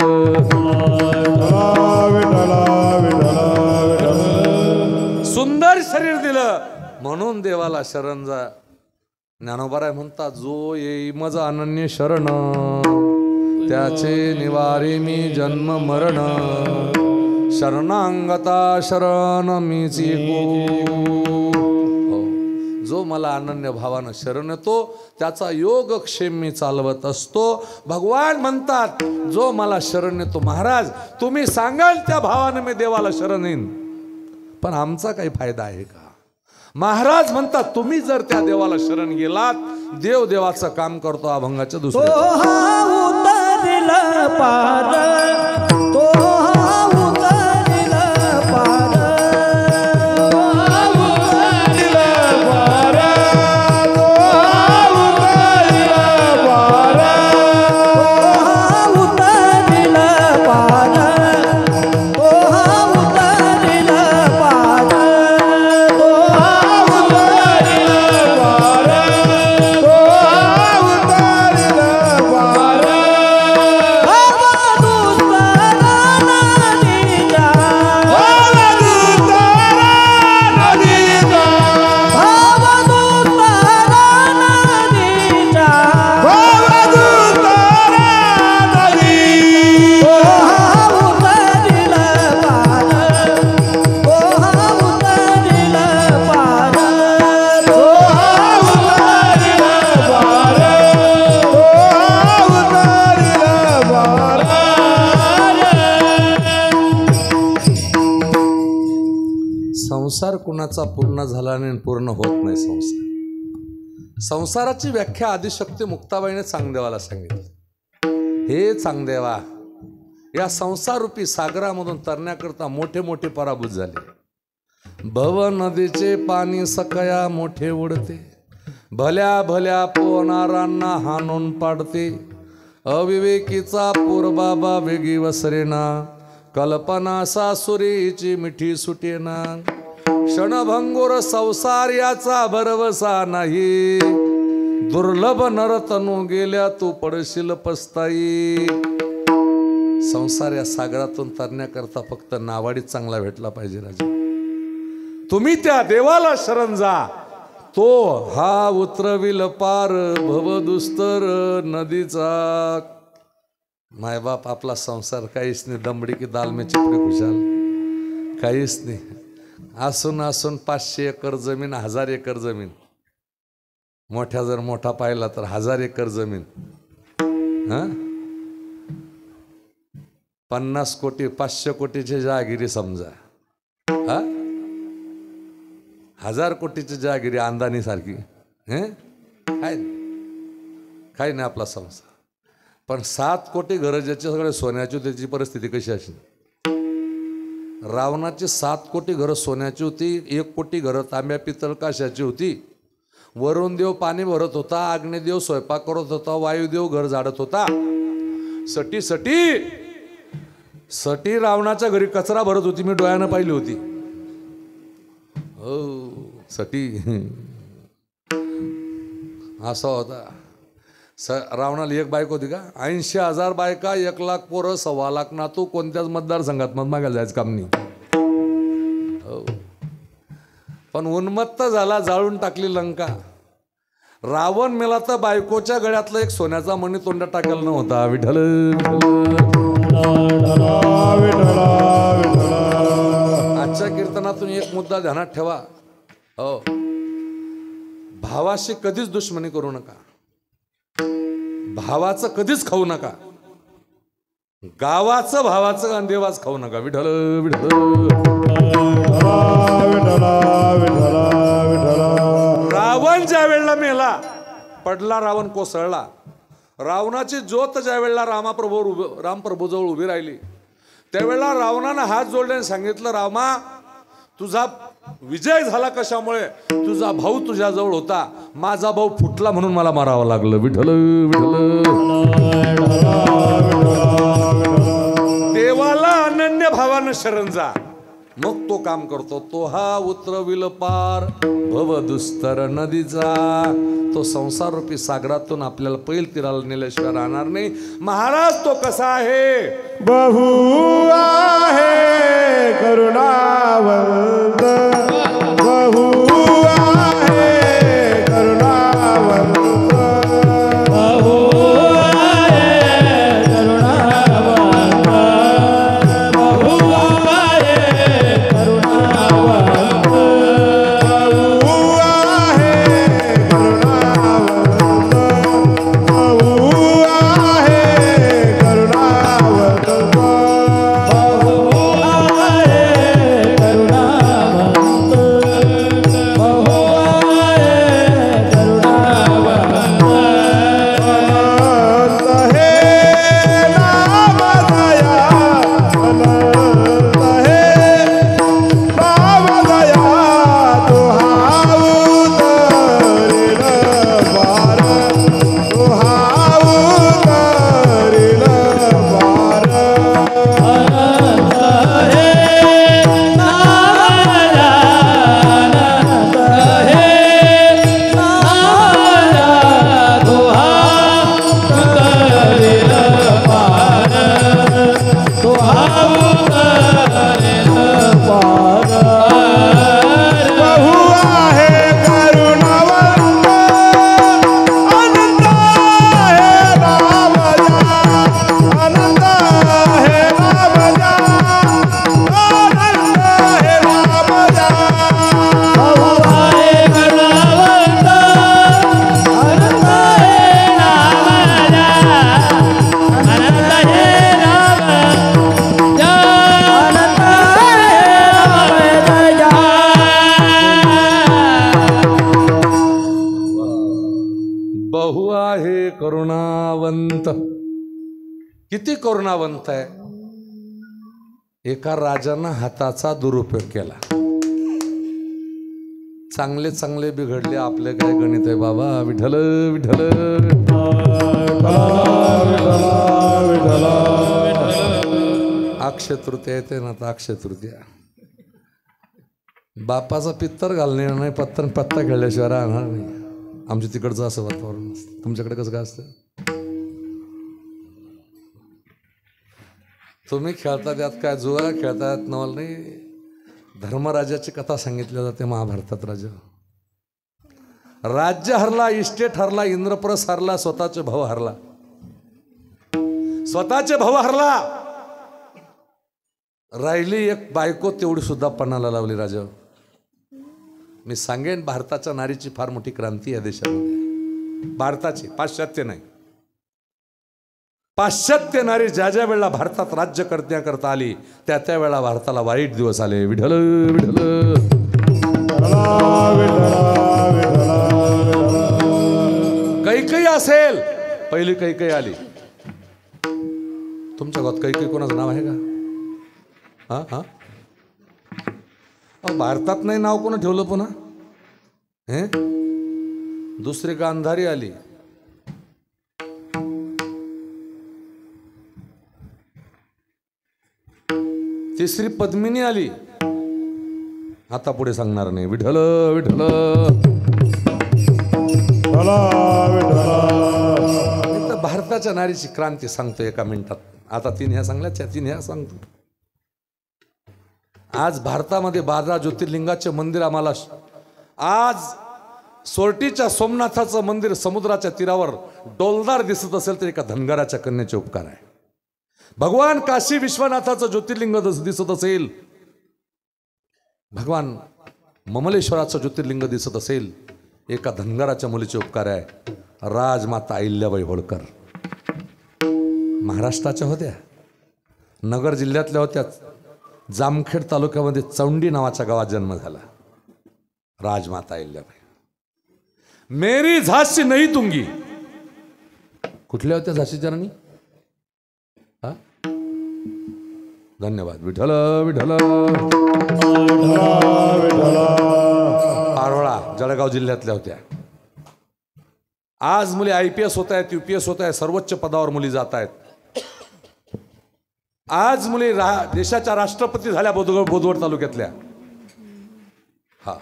सुंदर शरीर दिलं म्हणून देवाला शरण जा. ज्ञानोबाराय म्हणतात, जो येई मज अनन्य शरण, त्याचे निवारे मी जन्म मरण. शरणांगता शरण मीची को. जो मला अनन्य भावानं शरण येतो त्याचा योगक्षेम मी चालवत असतो. भगवान म्हणतात जो मला शरण येतो, महाराज तुम्ही सांगाल त्या भावानं मी देवाला शरण येईन, पण आमचा काही फायदा आहे का? महाराज म्हणतात तुम्ही जर त्या देवाला शरण गेलात, देव देवाचं काम करतो. अभंगाच्या दुसऱ्या संसार कुणाचा पूर्ण झाला नाही, पूर्ण होत नाही संसार. संसाराची व्याख्या आदिशक्ती मुक्ताबाईने चांगदेवाला सांगितली. हे चांगदेवा, या संसाररूपी सागरामधून तरण्याकरता मोठे मोठे पराभूत झाले. भव नदीचे पाणी सकया मोठे उडते, भल्या भल्या पोनारांना हाणून पाडते. अविवेकीचा पूर्बाबा वेगी वसरेना, कल्पना सासुरीची मिठी सुटेना. क्षणभंगुर संसार याचा भरवसा नाही, दुर्लभ नरतनु गेल्या तू पडशील पस्ताई. संसार या सागरातून तरण्याकरता फक्त नावाडीत चांगला भेटला पाहिजे राजा. तुम्ही त्या देवाला शरण जा, तो हा उतरविल पार भवदुस्तर नदीचा. मायबाप आपला संसार काहीच नाही, दमडी की दाल में चिपडे खुशाल, काहीच नाही. असून असून 500 एकर जमीन, 1000 एकर जमीन, मोठ्या जर मोठा पाहिला तर 1000 एकर जमीन, 50 कोटी 500 कोटीचे जहागिरी समजा, 1000 कोटीची जहागिरी अंदानी सारखी, काय नाही आपला संसार. पण 7 कोटी घरं ज्याचे सगळे सोन्याची, त्याची परिस्थिती कशी असेल? रावणाची 7 कोटी घरं सोन्याची होती, 1 कोटी घरं तांब्या पितळ काशाची होती. वरुण देव पाणी भरत होता, अग्निदेव स्वयंपाक करत होता, वायुदेव घर झाडत होता. सटी सटी सटी रावणाच्या घरी कचरा भरत होती, मी डोळ्यानं पाहिली होती. हो सटी असा होता. रावणाला एक बायको होती का? 80,000 बायका, 1 लाख पोरं, 1.25 लाख नातू. कोणत्याच मतदारसंघात मत मागायला जायचं काम नाही. हो, पण उन्मत्त झाला, जाळून टाकली लंका. रावण मेला तर बायकोच्या गळ्यातला एक सोन्याचा मणी तोंडात टाकायला नव्हता. विठ्ठल आजच्या कीर्तनातून एक मुद्दा ध्यानात ठेवा. हो, भावाशी कधीच दुश्मनी करू नका, भावाचं कधीच खाऊ नका, गावाचं भावाचं आणि देवाच खाऊ नका. विठ्ठल विठ्ठल रावण ज्या वेळेला मेला, पडला रावण, कोसळला. रावणाची ज्योत ज्या वेळेला रामप्रभूजवळ उभी राहिली, त्यावेळेला रावणानं हात जोडल्याने सांगितलं, रामा तुझा विजय झाला कशामुळे? तुझा भाऊ तुझ्याजवळ होता, माझा भाऊ फुटला म्हणून मला मारावं लागलं. विठ्ठल विठ्ठल. देवाला अनन्य भावानं शरण जा, मग तो काम करतो. तो हा उतरविल पार भवदुस्तर नदीचा. तो संसार रूपी सागरातून आपल्याला पैल तीराला नेल्याशिवाय राहणार नाही. महाराज तो कसा आहे? बहु आहे करुणावंत, बहु आहे करुणावंत, बहु आहे करुणावंत, बहु आहे करुणावंत, बहु आहे किती करुणावंत आहे. एका राजानं हाताचा दुरुपयोग केला. चांगले चांगले बिघडले. आपले काय गणित आहे बाबा. विठ्ठल विठ्ठल अक्षय तृतीया येते ना. आता अक्षय तृतीया बापाचा पित्तर घालणे नाही. पत्ता खेळल्याशिवाय राहणार नाही. आमच्या तिकडचं असं वातावरण असतं. तुमच्याकडे कसं काय असतं. तुम्ही खेळता त्यात काय जुआ खेळतात नवल नाही. धर्मराजाची कथा सांगितली जाते महाभारतात. राज्य हरला, इस्टेट हरला, इंद्रप्रस्थ हरला, स्वतःचे भाऊ हरला. स्वतःचे भाऊ हरला. राहिली एक बायको, तेवढी सुद्धा पणाला लावली राजा. मी सांगेन भारताच्या नारीची फार मोठी क्रांती या देशामध्ये. भारताची, पाश्चात्य नाही. पाश्चात्य नारी ज्या ज्या वेळेला भारतात राज्य करता आली त्या त्या वेळेला भारताला वाईट दिवस आले. विठ्ठल विठ्ठल कैकई असेल. पहिली कैकई आली. तुमच्या गावात कैकई कोणाचं नाव आहे का. हा हा भारतात नाही नाव कोण ठेवलं पुन्हा. हे दुसरी गांधारी आली. तिसरी पद्मिनी आली. आता पुढे सांगणार नाही. विठ्ठल विठ्ठल भारताच्या नारीची क्रांती सांगतो एका मिनिटात. आता 3 ह्या सांगल्या, 3 ह्या सांगतो. आज भारतामध्ये 12 ज्योतिर्लिंगाचे मंदिर आम्हाला. आज सोरटीच्या सोमनाथाचं मंदिर समुद्राच्या तीरावर डौलदार दिसत असेल तर एका धनगराच्या कन्याचे उपकार आहे. भगवान काशी विश्वनाथाचं ज्योतिर्लिंग दिसत असेल, भगवान ममलेश्वराचं ज्योतिर्लिंग दिसत असेल, एका धनगराच्या मुलीचे उपकार आहे. राजमाता अहिल्याबाई होळकर महाराष्ट्राच्या होत्या. नगर जिल्ह्यातल्या होत्या. जामखेड तालुक्यामध्ये चौंडी नावाच्या गावात जन्म झाला. राजमाता अहिल्याबाई. मेरी झाशी नाही तुंगी. कुठल्या होत्या झाशीच्या राणी. हा धन्यवाद. विठ्ठल विठ्ठल पारोळा जळगाव जिल्ह्यातल्या होत्या. आज मुली IPS होत आहेत, UPS होत आहेत, सर्वोच्च पदावर मुली जात आहेत. आज मुली देशाच्या राष्ट्रपती झाल्या बोदवड तालुक्यातल्या. हा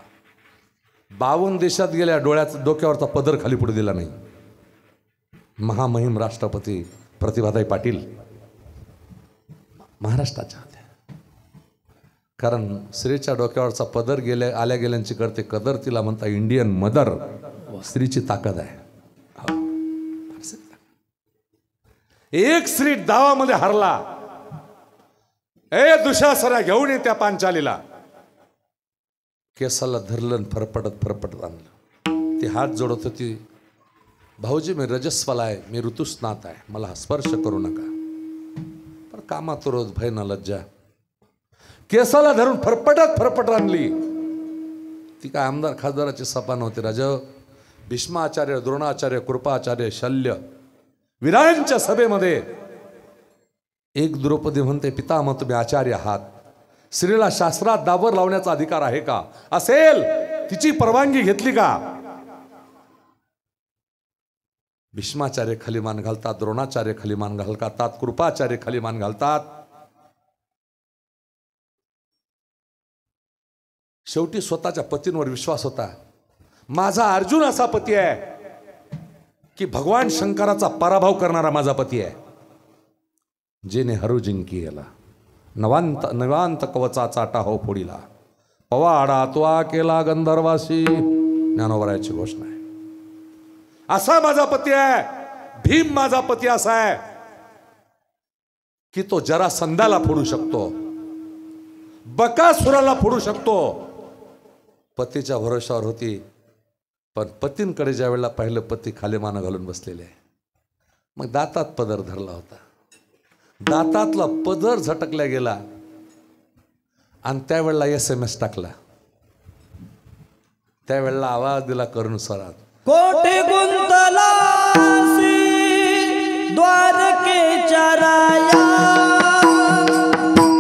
52 देशात गेल्या. डोक्यावरचा पदर खाली पुढे दिला नाही. महामहिम राष्ट्रपती प्रतिभाताई पाटील महाराष्ट्राच्या होत्या. कारण स्त्रीच्या डोक्यावरचा पदर आल्या गेल्यांची करते कदर. तिला म्हणता इंडियन मदर. स्त्रीची ताकद आहे. एक स्त्री दावामध्ये हरला. दुशासरा घेऊन ये त्या पांचालीला. केसाला धरलं, फरफटत आणलं. ती हात जोडत होती. भाऊजी मी रजस्वला आहे, मी ऋतुस्नात आहे, मला स्पर्श करू नका. पण कामात रोज भय न लज्जा. केसाला धरून फरफटत आणली. ती काय आमदार खासदाराची सभा नव्हती. राजा भीष्माचार्य, द्रोणाचार्य, कृपाचार्य, शल्य वीरांच्या सभेमध्ये एक द्रौपदी म्हणते पितामह तुम्ही आचार्य आहात, स्त्रीला शास्त्रात दाबर लावण्याचा अधिकार आहे का. असेल तिची परवानगी घेतली का. भीष्माचार्य खाली मान घालतात, द्रोणाचार्य खाली मान घालतात, कृपाचार्य खाली मान घालतात. शेवटी स्वतःच्या पतींवर विश्वास होता. माझा अर्जुन असा पती आहे की भगवान शंकराचा पराभव करणारा माझा पती आहे. जेने हरू जिंकी गेला नवांत कवचाचा टाहो फोडीला. पवाडा त्वा केला गंधर्वासी. ज्ञानोबरायाची घोषणा आहे. असा माझा पती आहे. भीम माझा पती असा आहे की तो जरासंधाला फोडू शकतो, बकासुराला फोडू शकतो. पतीच्या भरोशावर होती. पण पतींकडे ज्या वेळेला पाहिलं पती खाली मान घालून बसलेले आहे. मग दातात पदर धरला होता. दातातला पदर झटकला गेला आणि त्यावेळेला SMS टाकला. त्यावेळेला आवाज दिला करुण स्वरात. कोटी गुंतलासी द्वारकेच्या राया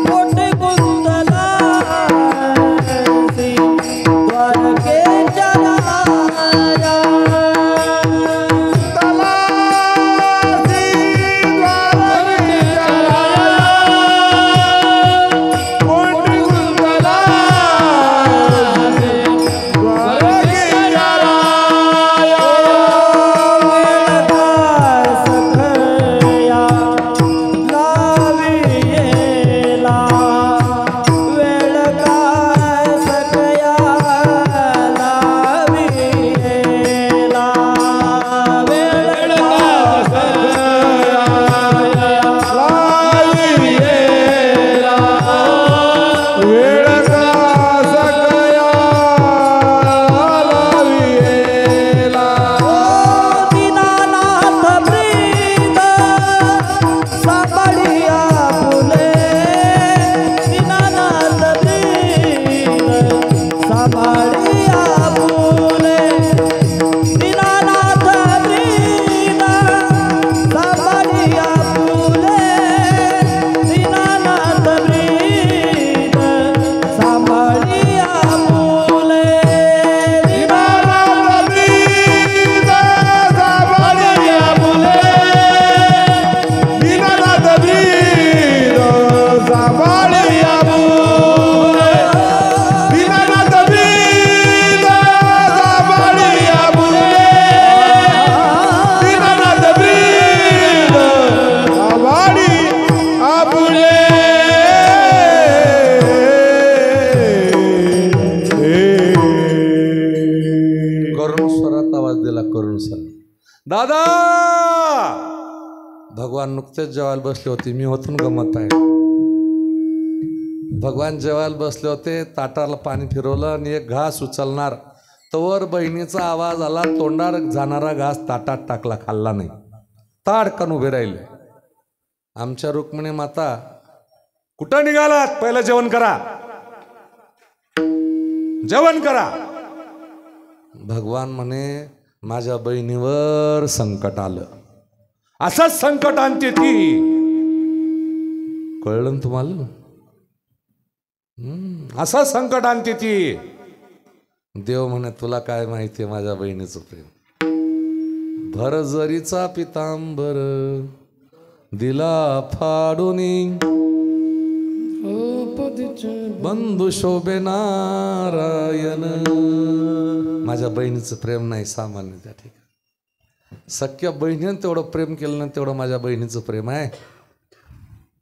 मोठे कुंतलासी द्वारकेच्या राया दादा भगवान नुकतेच जेवायला बसले होते, मी होतून गमत आहे. भगवान जेवायला बसले होते, ताटाला पाणी फिरवलं आणि एक घास उचलणार तवर बहिणीचा आवाज आला, तोंडार जाणारा घास ताटात टाकला, खाल्ला नाही, ताडकन उभे राहिले. आमच्या रुक्मिणी माता, कुठं निघालात, पहिलं जेवण करा, जेवण करा. भगवान म्हणे माझ्या बहिणीवर संकट आलं, असंच संकट आणते ती, कळलं तुम्हाला? असं संकट आणते ती. देव म्हणे तुला काय माहिती आहे माझ्या बहिणीचं प्रेम. भरजरीचा पितांबर दिला फाडूनी, बंधू शोभे नारायण. माझ्या बहिणीचं प्रेम नाही सामान्य त्या ठिकाणी. सख्या बहिणीनं तेवढं प्रेम केलं नाही तेवढं माझ्या बहिणीचं प्रेम आहे.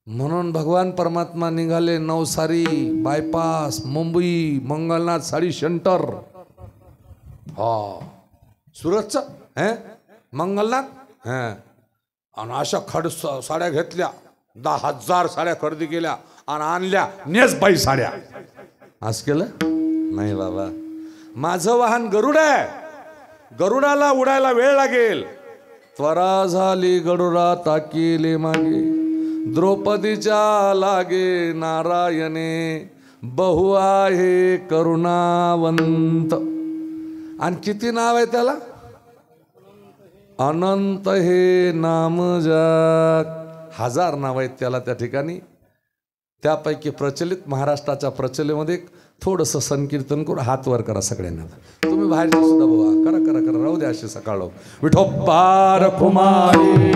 म्हणून भगवान परमात्मा निघाले नवसारी बायपास, मुंबई, मंगलनाथ साडी सेंटर, हा सुरतचं मंगलनाथ, आणि अशा खड साड्या घेतल्या, 10,000 साड्या खरेदी केल्या आणि आणल्या नेसबाई साड्या. असं केलं नाही बाबा. माझं वाहन गरुड आहे, गरुडाला उडायला वेळ लागेल. त्वरा झाली गरुडा ताकीले मागे, द्रौपदीच्या लागे नारायणे, बहु आहे करुणावंत. आणि किती नाव आहे त्याला? अनंत हे नाम जग. 1000 नाव आहेत त्याला त्या ठिकाणी. त्यापैकी प्रचलित महाराष्ट्राच्या प्रचलितमध्ये थोडंसं संकीर्तन करून हात वर करा सगळ्यांना. तुम्ही बाहेरचे सुद्धा बाबा करा करा करा, राहू द्या अशी सकाळ. विठोबा रखुमाई.